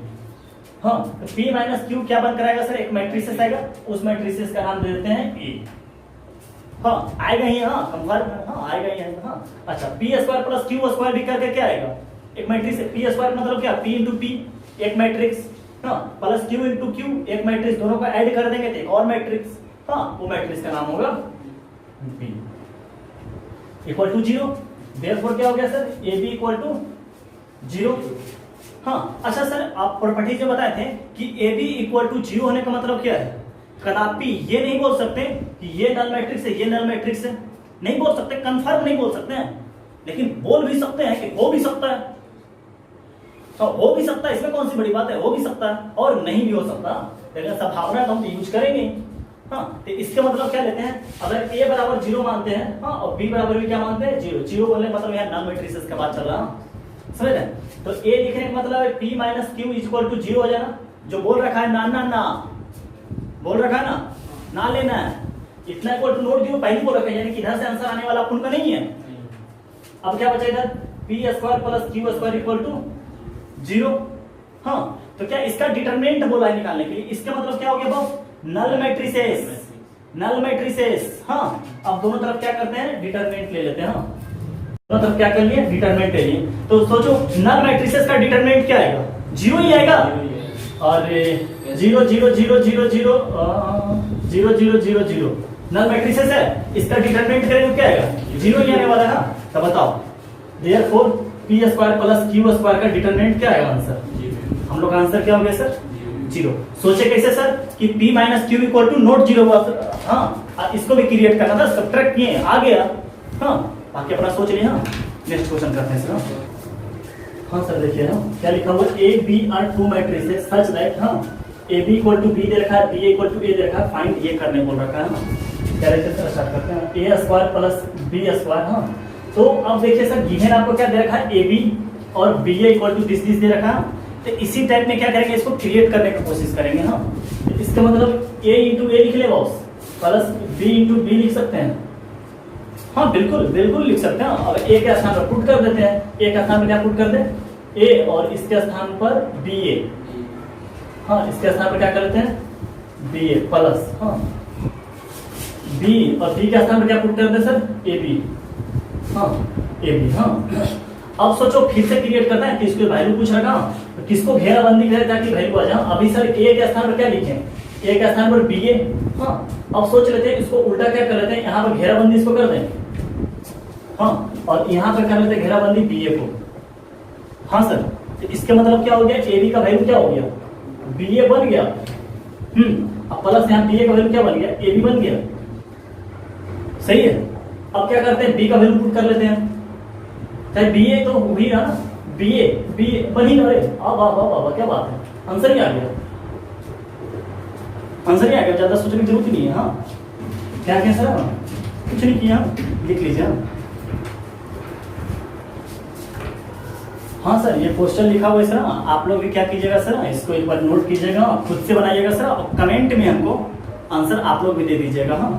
हाँ तो p माइनस क्यू क्या बनकर आएगा सर एक मैट्रिसेस आएगा, उस मैट्रिसेस का नाम दे देते हैं A। हाँ आएगा ही, हाँ कंफर्म, हाँ आएगा ही। हाँ अच्छा p square plus Q square भी करके क्या आएगा एक मैट्रिक्स, p स्क्वायर मतलब क्या p इंटू p एक मैट्रिक्स, हाँ प्लस q इंटू q एक मैट्रिक्स, दोनों को ऐड कर देंगे तो एक और मैट्रिक्स। हाँ वो मैट्रिक्स का नाम होगा p इक्वल टू 0। देयरफॉर क्या हो गया सर ab इक्वल टू 0। हाँ अच्छा सर आप प्रॉपर्टी से बताए थे कि AB इक्वल टू 0 होने का मतलब क्या है, कदापि ये नहीं बोल सकते कि ये नल मैट्रिक्स है ये नल मैट्रिक्स है, नहीं बोल सकते, कंफर्म नहीं बोल सकते हैं, लेकिन बोल भी सकते हैं कि हो भी सकता है। तो हो भी सकता है, इसमें कौन सी बड़ी बात है, हो भी सकता है और नहीं भी हो सकता, लेकिन संभावना तो हम यूज करेंगे। हाँ तो इसका मतलब क्या लेते हैं, अगर a बराबर 0 मानते हैं, हाँ और b बराबर भी क्या मानते हैं 0, 0 बोलने मतलब यहाँ नल मैट्रिक्स का बात चल रहा है, समझ रहे हैं। तो a लिखने का मतलब है p minus Q equal to 0 हो जाना, जो बोल रखा है ना ना ना बोल रखा है ना लेना है, इतना इक्वल टू नोट 0 पहले बोल रखा है, यानी कि इधर से आंसर आने वाला अपन का नहीं है। अब क्या बचा इधर p square plus Q square equal to 0। हाँ तो क्या इसका डिटरमिनेंट बोला है निकालने के लिए, इसका मतलब क्या हो गया बॉस नल मैट्रिसेस, नल मैट्रिसेस। हाँ अब दोनों तरफ क्या करते हैं डिटरमिनेंट ले लेते हैं। हाँ दोनों तरफ क्या कर लिए डिटरमिनेंट ले लिए, तो सोचो नल मैट्रिसेस का डिटरमिनेंट क्या आएगा 0 ही आएगा। और 0 0 0 0 0 0 0 0 0 नल मैट्रिसेस है, इसका डिटरमिनेंट करें तो क्या आएगा 0 ही आने वाला है ना। तो बताओ therefore p square plus q square का डिटरमिनेंट क्या आएगा आंसर, हम लोग का आंसर क्या हो गया सर 0। सोचे कैसे सर कि p minus Q equal to not 0 हुआ। हाँ इसको भी क्रिएट करना था, सब्ट्रैक्ट किए आ गया। हाँ बाकी अपना सोच लिए। हाँ नेक्स्ट क्वेश्चन करते हैं सर। हाँ सर देखिए हाँ क्या लिखा हुआ a b are two matrices such that हाँ a b equal to b दे रखा है, b इक्वल टू a दे रखा है, फाइंड ये करने बोल रखा है। क्या लिखते हैं सर स्टार्ट करते हैं a square plus b square. हाँ तो अब देखिए सर गिवन आपको क्या दे रखा है ab और b इक्वल टू दिस दे रखा है, तो इसी टाइप में क्या करेंगे इसको क्रिएट करने की कोशिश करेंगे। हाँ तो इसका मतलब a इंटू ए लिख ले boss plus b into B लिख सकते हैं। हाँ बिल्कुल बिल्कुल लिख सकते हैं। अब a के स्थान पर पुट कर देते हैं, a के स्थान पर क्या पुट कर दे a और इसके स्थान पर ba। हाँ इसके स्थान पर क्या कर लेते हैं ba प्लस हाँ b और b के स्थान पर क्या पुट कर दे सर ab। हाँ ab। हाँ अब सोचो फिर से क्रिएट करना है, किसको वैल्यू पूछ रखा तो किसको घेराबंदी करें ताकि वैल्यू आ जाए। अभी सर a के स्थान पर क्या लिखें, a के स्थान पर ba। हाँ अब सोच लेते हैं इसको उल्टा क्या कर लेते हैं, यहाँ पर घेराबंदी इसको कर दें। हाँ और यहाँ पर कर लेते हैं घेराबंदी ba को। हाँ सर तो इसका मतलब क्या हो गया ab का वैल्यू क्या हो गया ba बन गया। अब प्लस यहाँ बी ए का वैल्यू क्या बन गया, ए बी बन गया, सही है। अब क्या करते हैं, बी का वैल्यू पुट कर लेते हैं, चाहे बी ए तो वही रहा ना, बी ए बन ही रहे। अब क्या बात है, आंसर ही आ गया, आंसर ही आ गया, ज्यादा सोचने की जरूरत ही नहीं है। हाँ क्या क्या सर, कुछ नहीं किया, लिख लीजिए। हाँ सर, ये क्वेश्चन लिखा हुआ है सर, आप लोग भी क्या कीजिएगा सर, इसको एक बार नोट कीजिएगा, खुद से बनाइएगा सर, और कमेंट में हमको आंसर आप लोग भी दे दीजिएगा। हाँ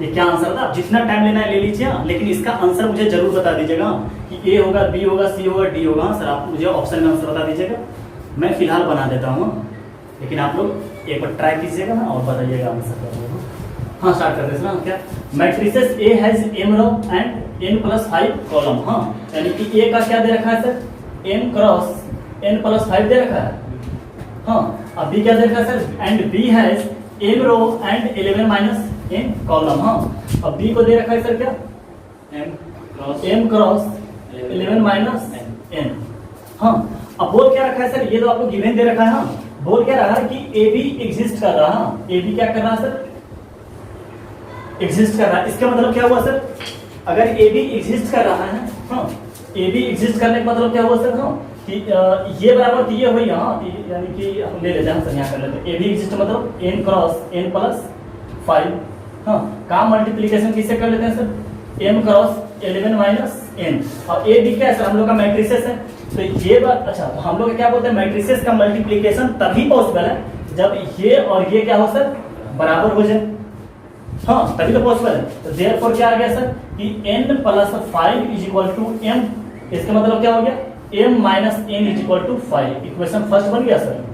ये क्या आंसर था, जितना टाइम लेना है ले लीजिए, लेकिन इसका आंसर मुझे जरूर बता दीजिएगा कि ए होगा, बी होगा, सी होगा, डी होगा। सर आप मुझे ऑप्शन में आंसर बता दीजिएगा, मैं फिलहाल बना देता हूँ, लेकिन आप लोग एक बार ट्राई कीजिएगा ना और बताइएगा आंसर। हाँ स्टार्ट करते हैं ना, क्या matrices A has m row and n plus 5 column. हाँ यानी कि ए का क्या दे रखा है sir, m cross n plus 5 दे रखा है। हाँ अब बी क्या दे रखा है sir, and B has m row and 11 minus n column. हाँ अब बी को दे रखा है सर क्या, एम क्रॉस 11 माइनस एन। हाँ अब बोल क्या रखा है सर, ये तो आपको गिवन दे रखा है। हाँ बोल क्या रहा है कि ए बी एग्जिस्ट कर रहा है, ए बी क्या कर रहा है सर, एग्जिस्ट कर रहा है। इसका मतलब क्या हुआ सर, अगर ए बी एग्जिस्ट कर रहा है, हाँ ए बी एग्जिस्ट करने का मतलब क्या हुआ सर, हाँ कि ये बराबर तो ये हुई। हाँ यानी कि हम ले लेते हैं सर, यहाँ कर लेते हैं, ए बी एग्जिस्ट मतलब एन क्रॉस एन प्लस 5। हाँ काम मल्टीप्लीकेशन किससे कर लेते हैं sir, m cross 11 minus n, और ए बी क्या है सर, हम लोग का मैट्रिसेस है। तो ये बात अच्छा, तो हम लोग क्या बोलते हैं, मैट्रिसेस का मल्टीप्लीकेशन तभी पॉसिबल है जब ये और ये क्या हो सर, बराबर हो जाए। हाँ तभी तो पॉसिबल है। तो देयरफॉर क्या आ गया सर कि n plus 5 is equal to m, इसका मतलब क्या हो गया, m minus n is equal to 5। Equation first बन गया सर,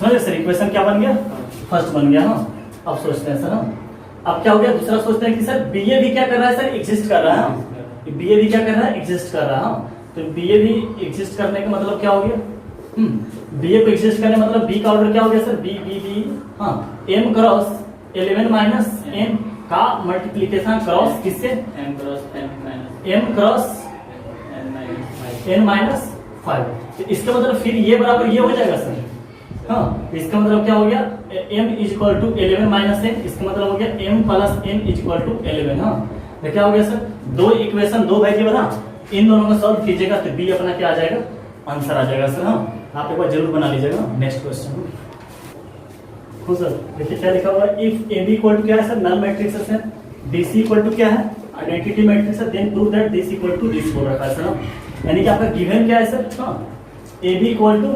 समझे सर, इक्वेशन क्या बन गया, फर्स्ट बन गया। हाँ अब सोचते हैं सर, हाँ अब क्या हो गया, दूसरा सोचते हैं कि सर बी ए भी क्या कर रहा है सर, एग्जिस्ट कर रहा है। बी ए भी क्या कर रहा है, एग्जिस्ट कर रहा है। तो बी ए भी एग्जिस्ट करने का मतलब क्या हो गया, बी ए को एग्जिस्ट करने मतलब बी का ऑर्डर क्या हो गया सर, बी बी बी। हाँ एम क्रॉस 11 माइनस एन का मल्टीप्लीकेशन क्रॉस किससे, एम क्रॉस एन माइनस 5। तो इसका मतलब फिर ये बराबर ये हो जाएगा सर। हाँ इसका मतलब क्या हो गया, m is equal to 11 minus n, इसका मतलब हो गया m plus n is equal to 11। हाँ तो क्या हो गया सर, दो इक्वेशन दो वेरिएबल, हाँ इन दोनों को सॉल्व कीजिएगा तो बी अपना क्या आ जाएगा, आंसर आ जाएगा सर। हाँ आप एक बार जरूर बना लीजिएगा। नेक्स्ट क्वेश्चन हो सर, देखिए क्या लिखा हुआ है, if A B equal to क्या है सर, नल मैट्रिक्स है, डी सी इक्वल टू क्या है, आइडेंटिटी मैट्रिक्स है, then prove that this equal to this बोल रखा है सर। यानी कि आपका गिवन क्या है सर, हाँ ए बी इक्वल टू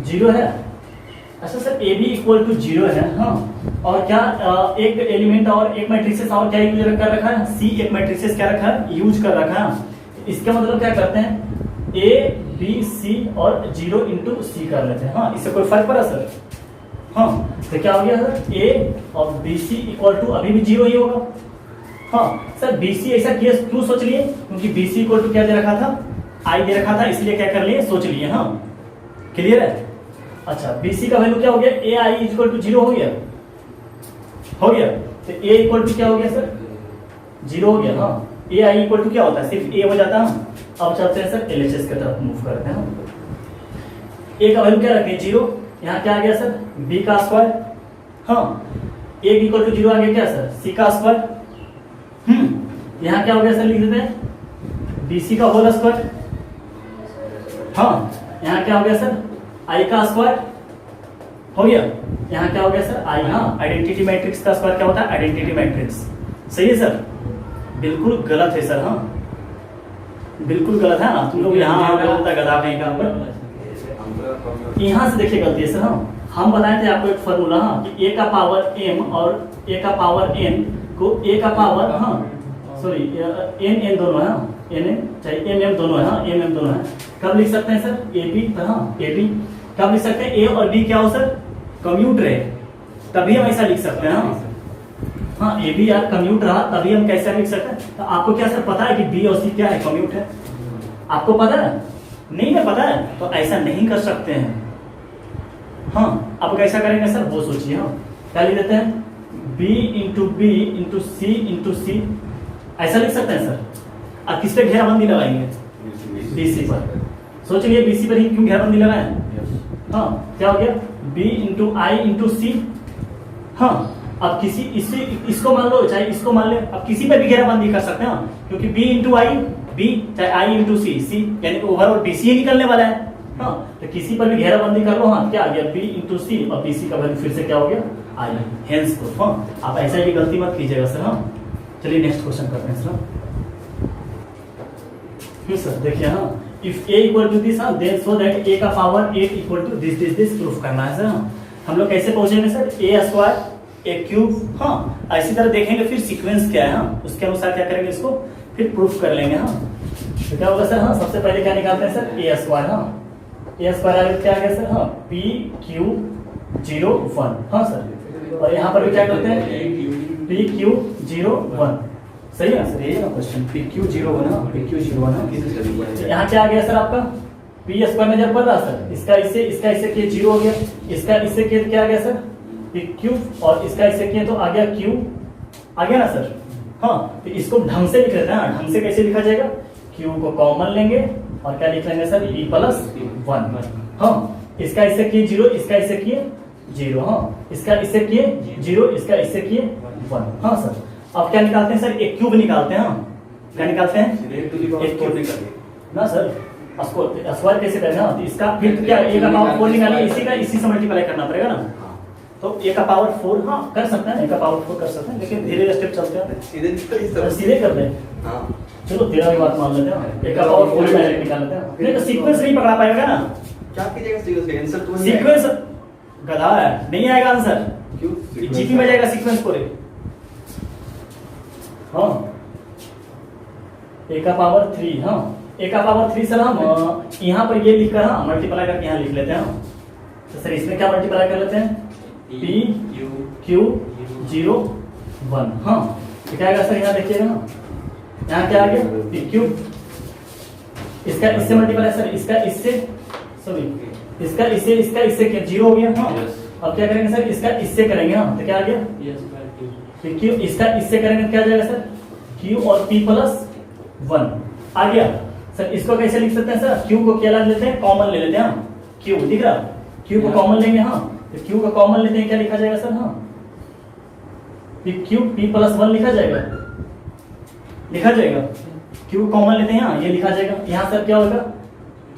0 है। अच्छा sir A B equal to 0 है, हाँ और क्या एक एलिमेंट और एक मैट्रिक्स और क्या यूज कर रखा है, सी एक मैट्रिक्स क्या रखा है, यूज कर रखा है। इसका मतलब क्या करते हैं, ए बी सी और 0 इंटू सी कर लेते हैं। हाँ इससे कोई फर्क पड़ा सर, हाँ तो क्या हो गया सर, ए और बी सी इक्वल टू अभी भी 0 ही होगा। हाँ सर बी सी ऐसा क्यों सोच लिए, क्योंकि बी सी इक्वल टू क्या दे रखा था, आई दे रखा था, इसलिए क्या कर लिए, सोच लिए। हाँ क्लियर है। अच्छा बी सी का वैल्यू क्या हो गया, ए आई इक्वल टू 0 हो गया, तो ए इक्वल टू क्या हो गया सर, 0 हो गया। हाँ ए आई इक्वल टू क्या होता है, सिर्फ ए हो जाता है। अब चलते हैं सर एल एच एस की तरफ मूव करते हैं। ए का वैल्यू क्या रखें, 0, यहाँ क्या आ गया सर, बी का स्क्वायर। हाँ ए इक्वल टू 0 आ गया क्या सर, सी का स्क्वायर। यहाँ क्या हो गया सर, लिख देते हैं बी सी का होल स्क्वायर। हाँ यहाँ क्या हो गया सर, आई का स्क्वायर हो गया। यहाँ क्या हो गया सर, आई। हाँ आइडेंटिटी मैट्रिक्स का स्क्वायर क्या होता है, आइडेंटिटी मैट्रिक्स। सही है सर, बिल्कुल गलत है सर। हाँ बिल्कुल गलत है ना, तुम लोग यहाँ गधा कहीं का। यहाँ से देखिए गलती है सर। हाँ हम बताए थे आपको एक फॉर्मूला, हाँ कि ए का पावर m और ए का पावर n को ए का पावर, हाँ सॉरी एन एन दोनों है, हाँ एन एन चाहे एम एम दोनों है, हाँ एम एम दोनों है। कब लिख सकते हैं सर, ए बी। हाँ ए बी कब लिख सकते हैं, ए और बी क्या हो सर, कम्यूट रहे, तभी हम ऐसा लिख सकते हैं। हाँ ए बी यार कम्यूट रहा तभी हम कैसे लिख सकते हैं। तो आपको क्या सर पता है कि बी और सी क्या है, कम्यूट है, आपको पता है, नहीं है पता है, तो ऐसा नहीं कर सकते हैं। हाँ अब कैसा करेंगे सर, वो सोचिए। हाँ क्या लिख देते हैं, b इंटू बी इंटू सी इंटू सी, ऐसा लिख सकते हैं सर। अब किस पे घेराबंदी लगाएंगे, BC पर। सोच लिए BC पर ही क्यों घेराबंदी लगाए। हाँ क्या हो गया, b इंटू आई इंटू सी हाँ अब किसी इसको मान लो चाहे इसको मान ले, अब किसी पे भी घेराबंदी कर सकते हैं क्योंकि b इंटू आई बी चाहे आई इंटू सी सी यानी कि ओवरऑल बीसी ही निकलने वाला है। हाँ तो किसी पर भी घेराबंदी कर लो, हाँ क्या आ गया b इंटू सी और बीसी का वैल्यू फिर से क्या हो गया आई हेंस प्रूफ। हाँ आप ऐसा भी गलती मत कीजिएगा सर। हाँ चलिए नेक्स्ट क्वेश्चन करते हैं सर। देखिए हाँ if a equal to this हाँ देन सो दैट a का power 8 equal to this proof करना है सर। हम लोग कैसे पहुंचेंगे sir a square a cube. हाँ इसी तरह देखेंगे फिर सीक्वेंस क्या है, हाँ उसके अनुसार क्या करेंगे इसको फिर प्रूफ कर लेंगे। हाँ तो क्या होगा सर, हाँ सबसे पहले क्या निकालते हैं सर a स्क्वायर। हाँ a स्क्वायर क्या आ गया सर, हाँ p q 0 1। हाँ सर और यहाँ पर भी क्या करते हैं p q 0 1 सही है सर, यही ना क्वेश्चन पी क्यू 01 है, पी क्यू 01 है। यहाँ क्या आ गया सर आपका पी स्क्वायर में जब बढ़ रहा सर इसका इससे किए 0 हो गया, इसका इससे किए क्या आ गया सर पी क्यू और इसका इससे किए तो आ गया क्यू आ गया ना सर। हाँ तो इसको ढंग से लिख लेते हैं। ढंग से कैसे लिखा जाएगा, क्यू को कॉमन लेंगे और क्या लिख लेंगे सर e प्लस 1। हाँ इसका इससे किए 0, इसका इससे किए 0। हाँ इसका इससे किए 0, इसका इससे किए 1। हाँ सर अब क्या निकालते हैं सर, एक क्यूब निकालते हैं। क्या निकालते हैं एक क्यूब ना सर। स्क्वायर कैसे करेंगे, तो इसका फिर क्या a का पावर 4 निकालिए, इसी से मल्टीप्लाई करना पड़ेगा ना। तो a का पावर 4 हाँ कर सकते हैं, a का पावर 4 कर सकते हैं, लेकिन धीरे स्टेप चलते हैं सीधे कर दें। चलो तेरा भी बात मान लेते हैं, a का पावर 4 डायरेक्ट निकाल लेते हैं। नहीं तो सीक्वेंस नहीं पकड़ा पाएगा ना, क्या कीजिएगा सीक्वेंस का आंसर तो सीक्वेंस गधा है नहीं आएगा आंसर, क्यों जीपी में जाएगा सीक्वेंस पूरे। हाँ a का पावर 3। हाँ a का पावर 3 सर हम यहाँ पर ये लिख कर हाँ मल्टीप्लाई करके यहाँ लिख लेते हैं। तो सर इसमें क्या मल्टीप्लाई कर लेते हैं p q 0 1। हाँ तो क्या आएगा सर, यहाँ देखिएगा ना यहाँ क्या आ गया p q, इसका इससे मल्टीप्लाई सर इसका इससे सॉरी इसका इससे क्या 0 हो गया। हाँ अब क्या करेंगे सर, इसका इससे करेंगे। हाँ तो क्या आ गया q, इसका इससे करेंगे क्या आ जाएगा सर q और p प्लस 1 आ गया। सर इसको कैसे लिख सकते हैं सर, q को क्या लेते हैं कॉमन ले लेते हैं। q दिख रहा, q को कॉमन लेंगे। हाँ तो q को कॉमन लेते हैं, क्या लिखा जाएगा सर, हाँ q p प्लस 1 लिखा जाएगा q को कॉमन लेते हैं। हाँ ये लिखा जाएगा। यहाँ सर क्या होगा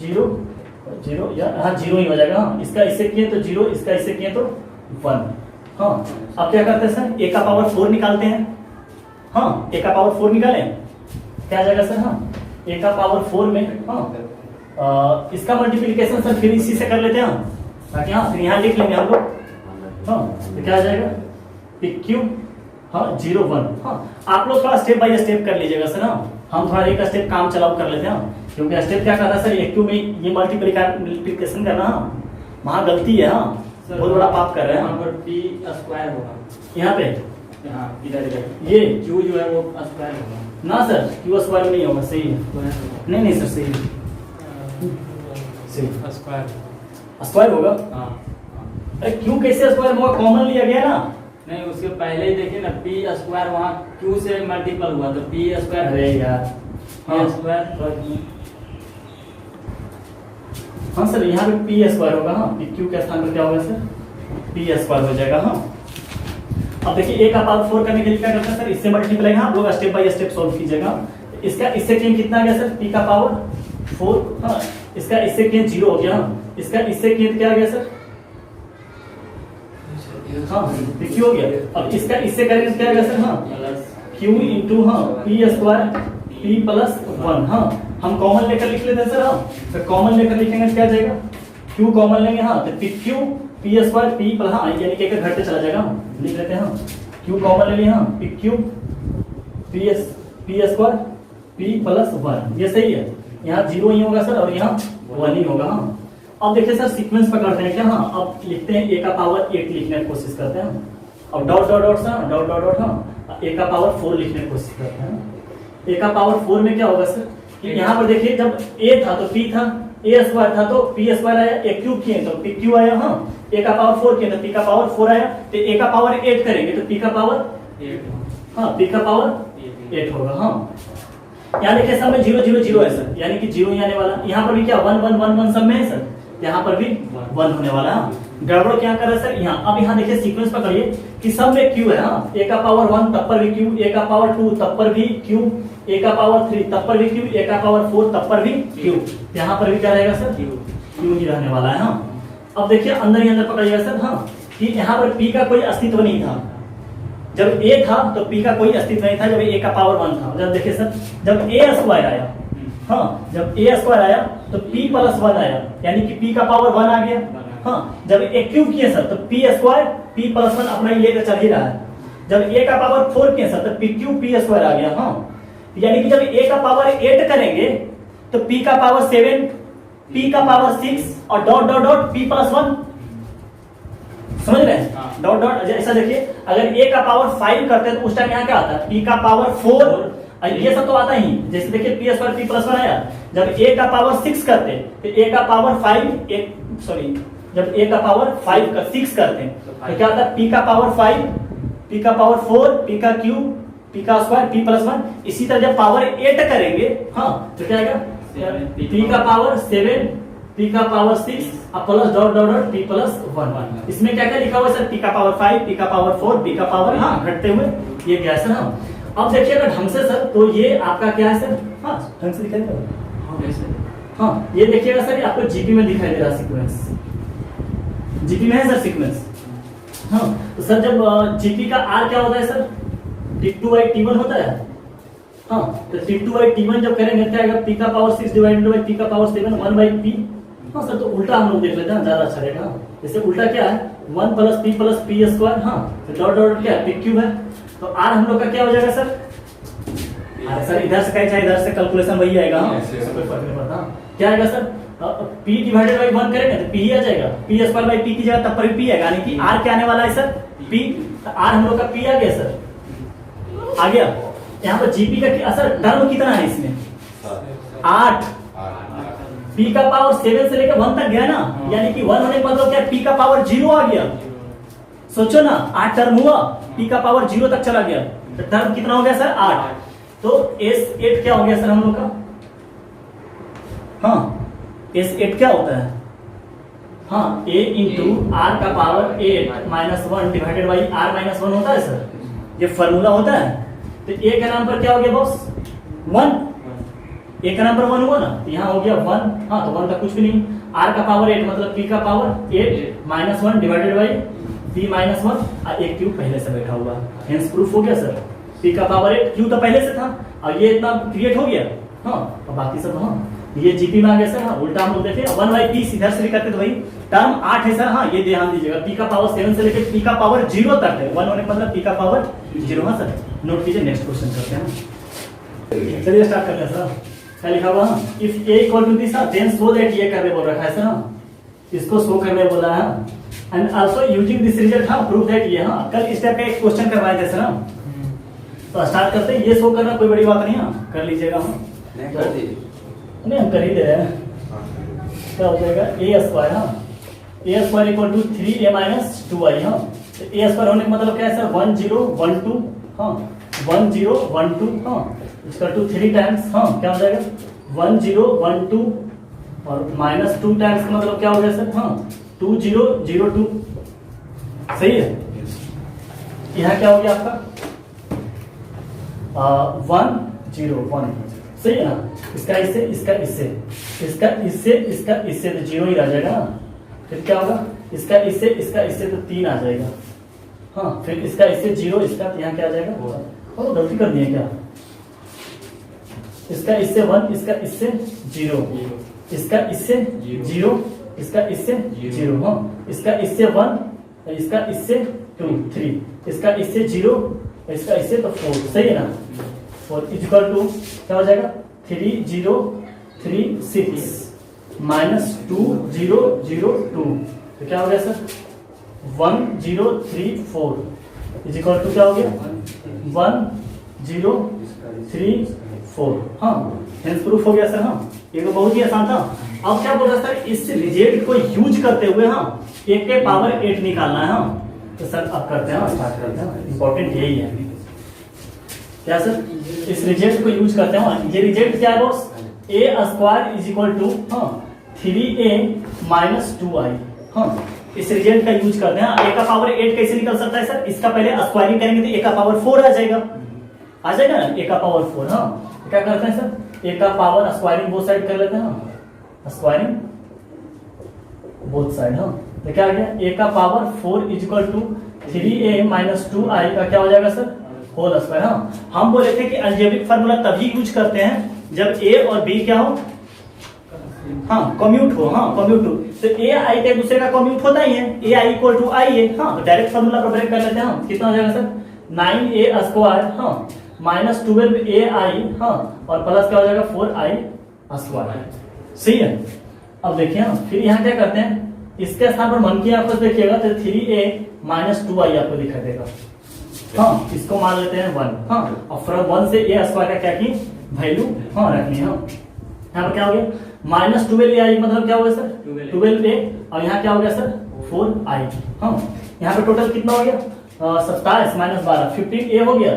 0 या हाँ 0 ही हो जाएगा। हाँ इसका इससे किए तो 0, इसका इससे किए तो 1। हाँ अब क्या करते हैं सर, a का पावर 4 निकालते हैं। हाँ a का पावर 4 निकाले क्या आ जाएगा सर, हाँ a का पावर 4 में हाँ इसका मल्टीप्लिकेशन सर फिर इसी से कर लेते हैं ताकि हाँ फिर यहाँ लिख लेंगे हम लोग। हाँ तो क्या आ जाएगा PQ हाँ 0 1। हाँ आप लोग थोड़ा स्टेप बाय स्टेप कर लीजिएगा सर। हाँ हम थोड़ा एक स्टेप काम चलाओ कर लेते हैं, क्योंकि स्टेप क्या कर रहा है सर एक क्यू में ये मल्टीप्लिकेशन करना वहाँ गलती है। हाँ बहुत बड़ा पाप कर रहे हैं। यहाँ पर p स्क्वायर होगा, यहाँ पे यहाँ इधर ये q जो है वो स्क्वायर होगा ना सर, क्यू स्क्वायर नहीं होगा। सही है, नहीं सर सही सही स्क्वायर होगा। हाँ अरे क्यू कैसे स्क्वायर होगा, कॉमन लिया गया ना। नहीं उसके पहले ही देखिए ना p स्क्वायर वहाँ q से मल्टीपल हुआ तो p स्क्वायर। अरे यार हाँ स्क्वायर हाँ सर यहाँ पे पी स्क्वायर होगा। हाँ क्यू के स्थान पर क्या होगा सर पी स्क्वायर हो जाएगा। हाँ अब देखिए a का पावर 4 करने के लिए क्या करते हैं सर, इससे मल्टीप्लाई आप लोग स्टेप बाय स्टेप सॉल्व कीजिएगा। इसका इससे किए कितना आ गया सर p का पावर 4। हाँ इसका इससे किए 0 हो गया। इसका इससे किए क्या आ गया सर, हाँ क्यू हो गया। अब इसका इससे करेंगे क्या आ गया सर, हाँ q इंटू हाँ पी स्क्वायर p प्लस 1। हाँ हम कॉमन लेकर लिख लेते हैं सर। हाँ फिर कॉमन लेकर लिखेंगे क्या आ जाएगा q कॉमन लेंगे। हाँ तो q p square p plus हाँ यानी कि एक घटते चला जाएगा। लिख लेते हैं हाँ q कॉमन ले लिया। हाँ q p square p plus 1 ये सही है। यहाँ 0 ही होगा सर और यहाँ 1 ही होगा। हाँ अब देखिए सर सीक्वेंस पकड़ते हैं क्या। हाँ अब लिखते हैं a का पावर 8 लिखने की कोशिश करते हैं। अब डॉट डॉट डॉट सा डॉट डॉट डॉट हाँ a का पावर 4 लिखने की कोशिश करते हैं। a का पावर 4 में क्या होगा सर कि यहाँ पर देखिए जब a था तो p था, a स्क्वायर था तो p स्क्वायर आया, a क्यूब किए तो p क्यू आया। हाँ a का पावर 4 किए तो p का पावर 4 आया। तो a का पावर 8 करेंगे तो p का पावर 8 हाँ p का पावर 8 होगा। हाँ यहाँ देखिए सब में 0 0 0 है सर, यानी कि 0 ही आने वाला। यहाँ पर भी क्या 1 1 1 1 सब में है सर, यहाँ पर भी 1 होने वाला है। गड़बड़ क्या कर रहा है सर यहाँ, अब यहाँ देखिए सीक्वेंस पकड़िए कि सब में q है। हाँ, a का पावर 1 तब पर भी q, a का पावर 2 तब पर भी q, a का पावर 3 तब पर भी q, a का पावर 4 तब पर भी q। यहाँ पर भी क्या रहेगा सर, q ही रहने वाला है। हाँ, अब देखिए अंदर ही अंदर पकड़िएगा सर। हाँ, कि यहाँ पर p का कोई अस्तित्व नहीं था। जब a था तो p का कोई अस्तित्व नहीं था जब a का पावर 1 था। जब देखिए सर, जब a स्क्वायर आया, हाँ, जब a स्क्वायर आया तो p प्लस 1 आया, यानी कि p का पावर 1 आ गया। हाँ, जब a क्यूब किए सर तो p स्क्वायर p प्लस 1 अपना ही लेकर चल ही रहा है। जब a का पावर 4 किए सर तो p क्यूब p स्क्वायर आ गया। हाँ, यानी कि जब a का पावर 8 करेंगे तो p का पावर 7, p का पावर 6 और dot dot dot p plus 1, समझ रहे हैं? डॉट डॉट ऐसा देखिए, अगर a का पावर 5 करते हैं तो उस टाइम यहाँ क्या आता है, p का पावर 4, ये सब तो आता ही। जैसे देखिए p स्क्वायर p प्लस 1 आया। जब a का पावर 6 करते तो a का पावर 5, सॉरी, जब a का पावर 5 का 6 करते हैं तो क्या आता है, p का पावर 5, p का पावर 4, p का क्यूब, p का स्क्वायर, p प्लस 1। इसी तरह जब पावर 8 करेंगे, हाँ, तो क्या आएगा, p का पावर 7, p का पावर 6 और plus dot dot dot p plus 1। इसमें क्या क्या लिखा हुआ है सर, p का पावर 5, p का पावर 4, p का पावर, हाँ, घटते हुए ये गया सर। हाँ, अब देखिए अगर ढंग से सर तो ये आपका क्या है सर, हाँ, ढंग से दिखाई दे रहा है। हाँ, ये देखिएगा सर, आपको जीपी में दिखाई दे रहा है सीक्वेंस, जीपी में है सर सीक्वेंस। हाँ, तो सर जब जीपी का आर क्या होता है सर, T2/T1 होता है। हाँ, तो T2/T1 जब करेंगे क्या आएगा, p का पावर 6 डिवाइडेड बाय p का पावर 7 1/p। हाँ सर, तो उल्टा हम लोग देख लेते हैं, ज्यादा अच्छा रहेगा। जैसे उल्टा क्या है, 1 प्लस p स्क्वायर। हाँ, तो डॉट डॉट क्या है, p क्यूब है। तो आर हम लोग का क्या हो जाएगा सर, सर इधर से कहीं चाहे इधर से कैलकुलेशन वही आएगा। हाँ, कोई फर्क नहीं पड़ता। क्या आएगा सर, p डिवाइडेड बाय 1 करेंगे तो p ही आ जाएगा, p स्क्वायर बाय p की जगह तब पर भी p आएगा, यानी कि r क्या आने वाला है सर, p। तो r हम लोग का p आ गया सर, आ गया। यहाँ पर जीपी का असर टर्म कितना है इसमें, 8, p का पावर 7 से लेकर 1 तक गया ना, यानी कि 1 होने का मतलब क्या, p का पावर 0 आ गया। सोचो ना, 8 टर्म हुआ, p का पावर 0 तक चला गया, तो टर्म कितना हो गया सर, 8। तो S8 क्या हो गया सर हम लोग का, हाँ, S8 क्या होता है, हाँ, a इंटू r का power 8 minus 1 divided by r minus 1 होता है सर, ये फॉर्मूला होता है। तो a का नाम पर क्या हो गया बॉस, 1, a का नाम पर 1 हुआ ना, तो यहाँ हो गया 1। हाँ, तो 1 का कुछ भी नहीं, r का पावर 8 मतलब p का power 8 minus 1 divided by p minus 1 और एक क्यूब पहले से बैठा हुआ, हेंस प्रूफ हो गया सर, p का पावर 8, क्यू तो पहले से था और ये इतना क्रिएट हो गया। हाँ, और बाकी सब, हाँ, ये जीपी में आ गया सर। हाँ, उल्टा हम लोग देखें 1/p इधर से भी करते तो भाई टर्म 8 है सर। हाँ, ये ध्यान दीजिएगा, p का पावर 7 से लेकर p का पावर 0 तक है, 1 होने का मतलब p का पावर 0। हाँ सर, नोट कीजिए, नेक्स्ट क्वेश्चन करते हैं। चलिए स्टार्ट करते हैं सर। क्या लिखा हुआ, if a equal to this then so that, ये करने बोल रखा है सर। हाँ, इसको शो करने बोला है, and also using this result, हाँ, प्रूव दैट ये। हाँ, कल इस टाइप का एक क्वेश्चन करवाए थे सर। हाँ, तो स्टार्ट करते हैं, ये शो करना कोई बड़ी बात नहीं। हाँ, कर लीजिएगा। हाँ, नहीं हम कर ही दे रहे हैं। क्या हो जाएगा, a स्क्वायर, हाँ, a square equal to 3a minus 2i। हाँ, तो a स्क्वायर होने का मतलब क्या है सर, 1 0 1 2। हाँ, 1 0 1 2। हाँ, इसका 2 3 टाइम्स। हाँ, क्या हो जाएगा, 1 0 1 2 और माइनस 2 टाइम्स का मतलब क्या हो गया सर, हाँ, 2 0 0 2। सही है। यहाँ क्या हो गया आपका 1 0 1, सही है ना। इसका इससे, इसका इससे, इसका इससे, इसका इससे, तो 0 ही रह जाएगा ना। फिर क्या होगा, इसका इससे, इसका इससे, तो 3 आ जाएगा। हाँ, फिर इसका इससे 0, इसका यहाँ क्या आ जाएगा, और गलती कर दिए क्या, इसका इससे 1, इसका इससे 0, इसका इससे 0, इसका इससे 0। हाँ, इसका इससे 1, इसका इससे 2 3, इसका इससे 0, इसका इससे तो 4। सही है ना। 4 इक्वल टू क्या हो जाएगा, 3 0 3 6 माइनस 2 0 0 2। तो क्या हो गया सर, 1 0 3 4 इज इक्वल टू क्या हो गया, 1 0 3 4। हाँ, हेंस प्रूफ हो गया सर। हाँ, ये तो बहुत ही आसान था। अब क्या बोल रहा है सर, इस रिजल्ट को यूज करते हुए, हाँ, 1 के पावर 8 निकालना है। हाँ, तो सर अब करते हैं, स्टार्ट करते हैं। इंपॉर्टेंट यही है क्या सर, इस रिजल्ट को यूज करते हैं। ये रिजल्ट क्या है boss, a square is equal to, हाँ, 3a माइनस 2i। हाँ, इस रिजल्ट का यूज करते हैं। a का पावर 8 कैसे निकल सकता है सर? इसका पहले स्क्वायरिंग करेंगे तो a का पावर 4 आ जाएगा ना, a का पावर 4। हाँ, क्या करते हैं सर? a का पावर स्क्वायरिंग बोथ साइड कर लेते हैं। Squaring both side. हाँ, तो क्या आ गया? a का power 4 equal to 3a minus 2i का क्या हो जाएगा सर? Whole square. हाँ, हम बोले थे कि अलजेब्रिक फार्मूला तभी यूज करते हैं जब a और b क्या हो? हाँ, कम्यूट हो। हाँ, कम्यूट हो तो ए आई एक दूसरे का कम्यूट होता ही है। ए आई इक्वल टू आई है। हाँ, तो डायरेक्ट फार्मूला पर ब्रेक कर लेते हैं। हाँ, कितना हो जाएगा सर? 9a स्क्वायर हाँ माइनस 12ai हाँ और प्लस क्या हो जाएगा? 4i square. सही है। अब देखिए हाँ, फिर यहाँ क्या करते हैं? इसके स्थान पर मन की आपको देखिएगा तो 3a माइनस 2i आपको दिखाई देगा। हाँ, इसको मान लेते हैं 1। हाँ, और फ्रॉम 1 से a स्क्वायर का क्या की वैल्यू हाँ रखनी है। हाँ, यहाँ पर क्या हो गया? माइनस 12ai मतलब क्या हो गया सर? 12a और यहाँ क्या हो गया सर? 4i। हाँ, यहाँ पे टोटल कितना हो गया? 27 माइनस 12 15a हो गया।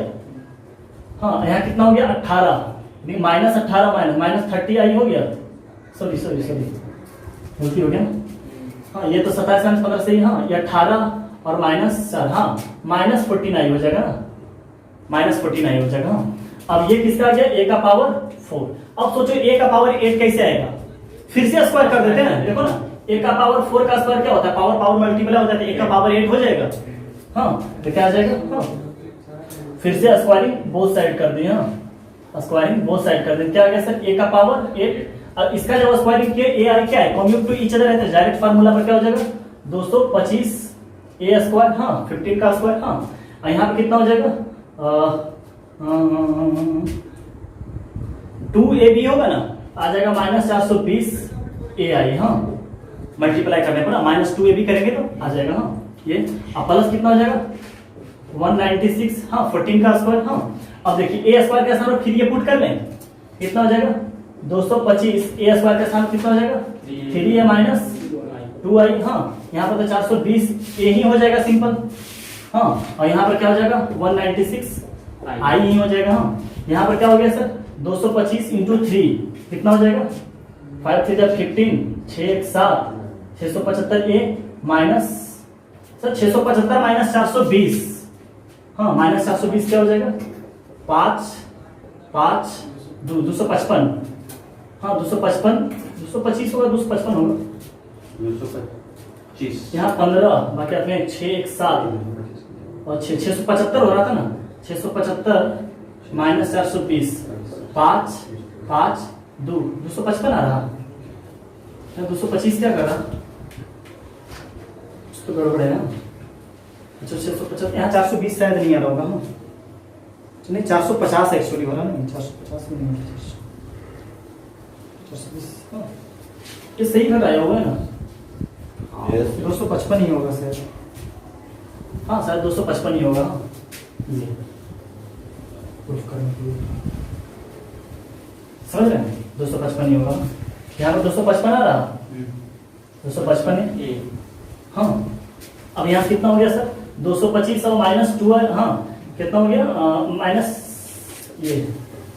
हाँ, यहाँ कितना हो गया? 18 माइनस 18 माइनस 30i हो गया। सॉरी गलती हो गया। हाँ, ये तो 27 माइनस 15 से ही। हाँ, ये 18 और माइनस 4 हाँ माइनस 14i हो जाएगा ना, माइनस 14i हो जाएगा। हाँ, अब ये किसका आ गया? a का पावर 4। अब सोचो a का पावर 8 कैसे आएगा? फिर से स्क्वायर कर देते हैं। देखो ना, a का पावर 4 का स्क्वायर क्या होता है? पावर मल्टीप्लाई हो जाता है। a का पावर 8 हो जाएगा। हाँ, तो क्या आ जाएगा? हाँ, फिर से स्क्वायरिंग बोथ साइड कर दी। हाँ, स्क्वायरिंग बोथ साइड कर दी। क्या आ गया सर? a का पावर 8। अब इसका जब स्क्वायरिंग किया a आई क्या है? कम्यूट टू ईच अदर है तो डायरेक्ट फार्मूला पर क्या हो जाएगा? 225 a स्क्वायर हाँ 15 का स्क्वायर। हाँ, और यहाँ पे कितना हो जाएगा? 2ab होगा ना, आ जाएगा माइनस 420 ai। हाँ, मल्टीप्लाई करने पर माइनस 2ab करेंगे तो आ जाएगा। हाँ, ये अब प्लस कितना हो जाएगा? 196 हाँ 14 का स्क्वायर। हाँ, अब देखिए a स्क्वायर के स्थान पर फिर ये पुट कर लें, कितना हो जाएगा? 225 a स्क्वायर के स्थान कितना हो जाएगा? 3a minus 2i। हाँ, यहाँ पर तो 420 a ही हो जाएगा सिंपल। हाँ, और यहाँ पर क्या हो जाएगा? 196 i ही हो जाएगा। हाँ, यहाँ पर क्या हो गया सर? 225 इंटू 3 कितना हो जाएगा? 5 3 15 6 1 7 675 a माइनस सर 675 माइनस 420 हाँ माइनस 420 क्या हो जाएगा? 5 5 255 हाँ 225 होगा 255 होगा 225 यहाँ 15 बाकी अपने 6 1 7 और 675 हो रहा था ना 675 माइनस 420 5 5 255 आ रहा 225 क्या कर रहा तो गड़बड़ है ना। अच्छा 650 यहाँ 420 शायद नहीं आ रहा होगा। हाँ नहीं 450 एक्चुअली हो रहा नहीं 450 में नहीं 420 हाँ ये सही कर आया होगा ना 255 ही होगा शायद। हाँ शायद 255 ही होगा। ये प्रूफ करने के लिए समझ रहे हैं 255 ही होगा। यहाँ पर 255 आ रहा 255 है। हाँ अब यहाँ कितना हो गया सर 225 और माइनस 2 हाँ कितना हो गया माइनस ये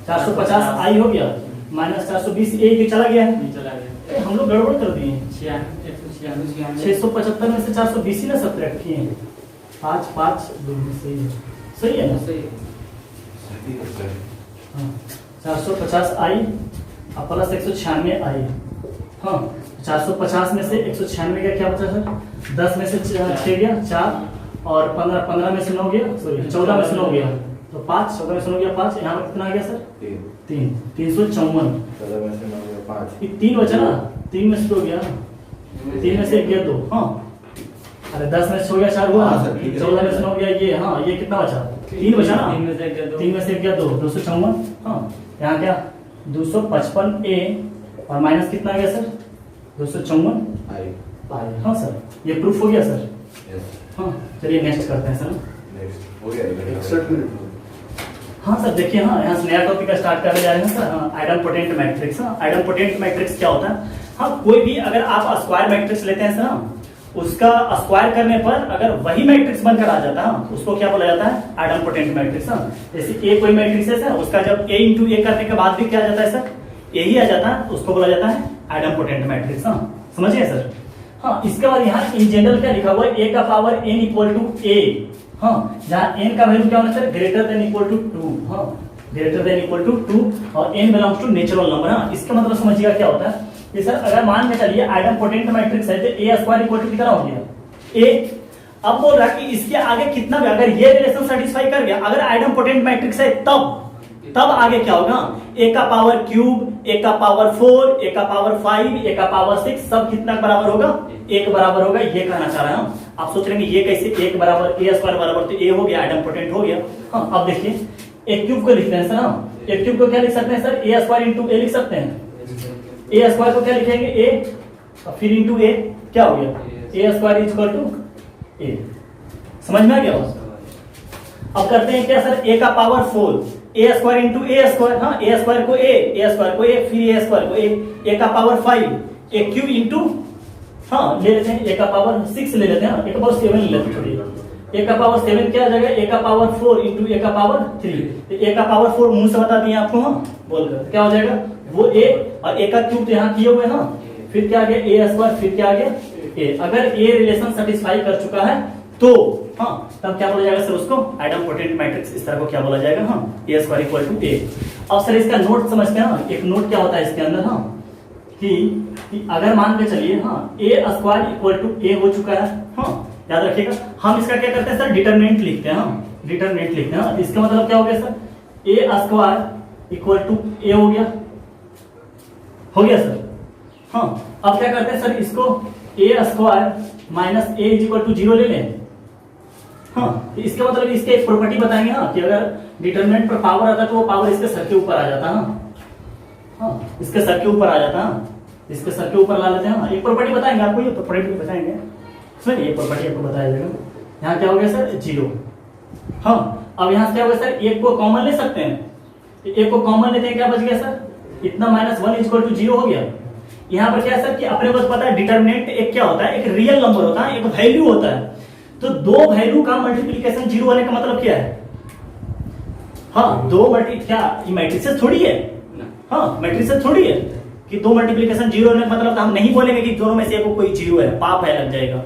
450 आई हो गया माइनस 420 ए के चला गया है। हम लोग गड़बड़ कर दिए 675 में से 420 ही ना सब्ट्रैक्ट किए हैं 5 5 2 सही है ना। हाँ 450 आई और प्लस 196 आई। हाँ 450 में से 196 का क्या बचा सर 10 में से 6 गया 4 और 15 में से 9 गया सॉरी 14 में से 9 गया तो 5 14 में से 9 गया 5 यहाँ पर कितना आ गया सर 3 354 3 बचा ना 3 में से 2 गया 3 में से 1 गया 2 हाँ अरे 10 में से हो गया 4 हुआ 14 में से 9 गया ये हाँ ये कितना बचा 3 बचा ना 3 में से 1 गया 2 254 हाँ यहाँ क्या 255 ए और माइनस कितना आ गया सर 254 आई। हाँ सर ये प्रूफ हो गया सर। हाँ चलिए नेक्स्ट करते हैं सर। हो गया 61 मिनट। हाँ सर देखिए हाँ यहाँ से नया टॉपिक स्टार्ट करने जा रहे हैं सर। हाँ आइडमपोटेंट मैट्रिक्स। हाँ आइडमपोटेंट मैट्रिक्स क्या होता है? हाँ कोई भी अगर आप स्क्वायर मैट्रिक्स लेते हैं सर उसका स्क्वायर करने पर अगर वही मैट्रिक्स बनकर आ जाता है उसको क्या बोला जाता है? आइडमपोटेंट मैट्रिक्स। जैसे ए कोई मैट्रिक्स है सर उसका जब ए इंटू ए करने के बाद भी क्या आ जाता है सर? ए ही आ जाता है उसको बोला जाता है एडम पोटेंट मैट्रिक्स। हाँ समझिए सर। हाँ इसके बाद यहाँ इन जनरल क्या लिखा हुआ है, a का power n equal to a। हाँ जहाँ n का वैल्यू क्या होना sir, greater than equal to 2। हाँ ग्रेटर देन इक्वल टू 2 और n belongs to natural number. हाँ इसका मतलब समझिएगा क्या होता है कि सर अगर मान के चलिए आइडम पोटेंट मैट्रिक्स है तो a स्क्वायर इक्वल टू कितना हो गया a। अब बोल रहा है कि इसके आगे कितना भी अगर ये रिलेशन सेटिस्फाई कर गया, अगर आइडम पोटेंट मैट्रिक्स है तब आगे क्या होगा, a का पावर क्यूब, a का पावर 4, a का पावर 5, a का पावर 6 सब कितना बराबर होगा, 1 बराबर होगा। ये कहना चाह रहा हूं। आप सोच रहे हैं ये कैसे 1 बराबर a स्क्वायर बराबर तो a हो गया, आइडम पोटेंट हो गया। हाँ अब देखिए a क्यूब को लिखते हैं सर। हाँ a क्यूब को क्या लिख सकते हैं sir, a square into a लिख सकते हैं। a स्क्वायर को क्या लिखेंगे a, फिर इंटू a क्या हो गया, a square equal to a। समझ में आ गया। अब करते हैं क्या सर, a का power 4, a square into a square. हाँ a स्क्वायर को a स्क्वायर को a, फिर a स्क्वायर को a का पावर 5, a क्यूब इंटू, हाँ ले लेते हैं a का पावर 6 ले लेते हैं, a का पावर 7 ले लेते हैं, छोड़िए a का पावर 7 क्या आ जाएगा, a का पावर 4 इंटू a का पावर 3। a का पावर 4 मुंह से बता दिए आपको, हाँ बोलकर क्या हो जाएगा वो a, और a का क्यूब तो यहाँ किए हुए। हाँ फिर क्या आ गया a स्क्वायर, फिर क्या आ गया a। अगर a रिलेशन सेटिस्फाई कर चुका है तो हाँ तब क्या बोला जाएगा सर उसको, आइडम पोटेंट मैट्रिक्स। इस तरह को क्या बोला जाएगा, हाँ a square equal to a। अब सर इसका नोट समझते हैं। हाँ एक नोट क्या होता है इसके अंदर, हाँ कि अगर मान के चलिए हाँ a square equal to a हो चुका है। हाँ याद रखिएगा हम इसका क्या करते हैं सर, डिटरमिनेंट लिखते हैं। हाँ डिटरमिनेंट लिखते हैं। इसका मतलब क्या हो गया sir, a square equal to a हो गया सर। हाँ अब क्या करते हैं सर, इसको a square minus a equal to 0 ले लें। हाँ तो इसका मतलब इसके एक प्रॉपर्टी बताएंगे ना कि अगर डिटरमिनेंट पर पावर आता तो वो पावर इसके सर के ऊपर आ जाता है। हाँ इसके सर के ऊपर आ जाता है, इसके सर के ऊपर ला लेते हैं। हाँ एक प्रॉपर्टी बताएंगे आपको, ये प्रॉपर्टी बताएंगे। सुनिए ये प्रॉपर्टी आपको बताया जाएगा। यहाँ क्या हो गया सर 0। हाँ अब यहाँ से क्या हो गया सर, एक को कॉमन ले सकते हैं, एक को कॉमन लेते हैं, क्या बच गया सर, इतना -1 इक्वल टू 0 हो गया। यहाँ पर क्या है सर कि अपने को पता है डिटरमिनेंट एक क्या होता है, एक रियल नंबर होता है, एक वैल्यू होता है। तो दो वैल्यू का मल्टीप्लिकेशन 0 होने का मतलब क्या है, हाँ दो क्या मैट्रिसेस थोड़ी है, हाँ मैट्रिसेस थोड़ी है कि दो मल्टीप्लिकेशन 0 होने का मतलब हम नहीं बोलेंगे कि दोनों में से एक कोई 0 है, पाप है लग जाएगा।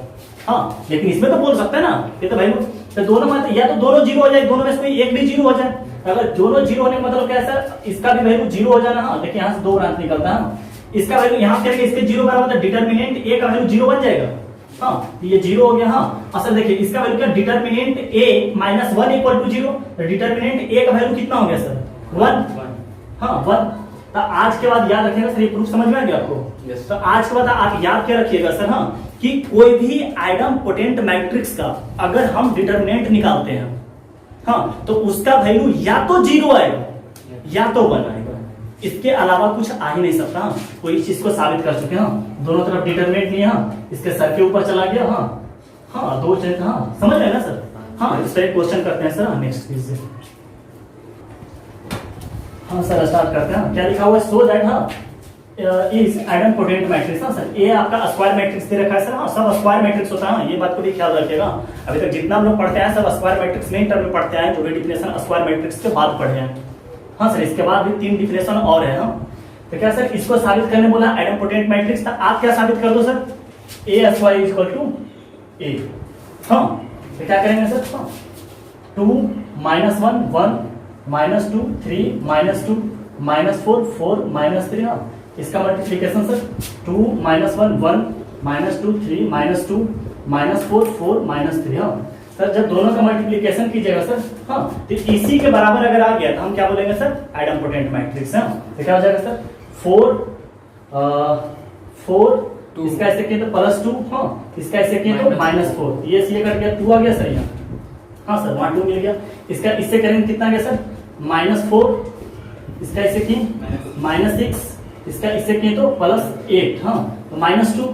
हाँ लेकिन इसमें तो बोल सकते हैं ना, ये तो वैल्यू तो दोनों में या तो दोनों 0 हो जाए, दोनों में से कोई एक भी 0 हो जाए। अगर दोनों 0 होने का मतलब क्या है सर, इसका भी वैल्यू 0 हो जाना। हाँ देखिए यहाँ से दो ब्रांच निकलता है, इसका वैल्यू यहाँ करेंगे, इसके 0 बराबर डिटरमिनेंट a का वैल्यू 0 बन जाएगा। हाँ ये 0 हो गया। हाँ असल देखिए इसका वैल्यू क्या, determinant a minus 1 equal to 0। Determinant a का वैल्यू कितना हो गया सर 1। हाँ 1। तो आज के बाद याद रखिएगा सर, ये प्रूफ समझ में आ गया आपको। तो आज के बाद आप याद क्या रखिएगा सर, हाँ कि कोई भी आइडम पोटेंट मैट्रिक्स का अगर हम डिटरमिनेंट निकालते हैं, हाँ तो उसका वैल्यू या तो 0 आएगा या तो 1 आएगा, इसके अलावा कुछ आ ही नहीं सकता। कोई चीज को साबित कर चुके हैं, दोनों तरफ डिटरमिनेंट लिया, इसके सर के ऊपर चला गया। हाँ दो चीज, हाँ समझ रहे हैं ना सर। हाँ इस पर एक क्वेश्चन करते हैं सर नेक्स्ट पेज से। हाँ सर स्टार्ट करते हैं। क्या लिखा हुआ है, सो दैट हाँ इज आइडम पोटेंट मैट्रिक्स। हाँ सर ये आपका स्क्वायर मैट्रिक्स दे रखा है सर। हाँ सब स्क्वायर मैट्रिक्स होता है, ये बात को भी ख्याल रखिएगा। अभी तक जितना हम लोग पढ़ते हैं सब स्क्वायर मैट्रिक्स में टर्म में पढ़ते हैं, जो भी डिफिनेशन स्क्वायर मैट्रिक्स के बाद पढ़े हैं। हाँ सर इसके बाद भी 3 डिफिनेशन और है। तो क्या सर इसको साबित करने बोला आइडम पोटेंट मैट्रिक्स, तो आप क्या साबित कर दो sir, a square equal to a। हाँ तो क्या करेंगे सर, हाँ 2 -1 1 -2 3 -2 -4 4 -3। हाँ इसका मल्टीप्लिकेशन सर 2 -1 1 -2 3 -2 -4 4 -3। हाँ सर जब दोनों का मल्टीप्लिकेशन कीजिएगा सर, हाँ तो इसी के बराबर अगर आ गया तो हम क्या बोलेंगे सर, आइडम पोटेंट मैट्रिक्स है। तो क्या हो जाएगा सर 4 इसका ऐसे किए तो +2, हाँ इसका ऐसे किए तो -4, ये सीए कर गया 2 आ गया सर यहाँ। हाँ सर वहाँ 2 मिल गया। इसका इससे करेंगे कितना गया सर -4, इसका इससे किए -6, इसका इससे किए तो +8। हाँ तो -2।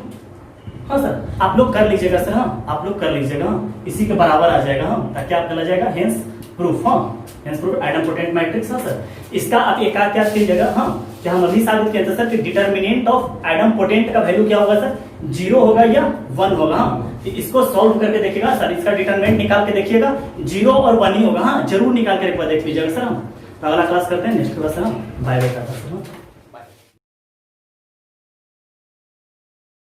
हाँ सर आप लोग कर लीजिएगा सर, हाँ आप लोग कर लीजिएगा, हाँ इसी के बराबर आ जाएगा। हाँ ताकि आप चला जाएगा हेंस प्रूफ। हाँ hence proof idem potent matrix. हाँ सर इसका आप एक क्या कीजिएगा, हाँ क्या हम अभी साबित किया था सर कि डिटरमिनेंट ऑफ आइडम पोटेंट का वैल्यू क्या होगा सर, 0 होगा या 1 होगा। हाँ तो इसको सॉल्व करके देखिएगा सर, इसका डिटरमिनेंट निकाल के देखिएगा 0 और 1 ही होगा। हाँ जरूर निकाल कर एक बार देख लीजिएगा सर। हम अगला क्लास करते हैं, next class sir. Bye bye.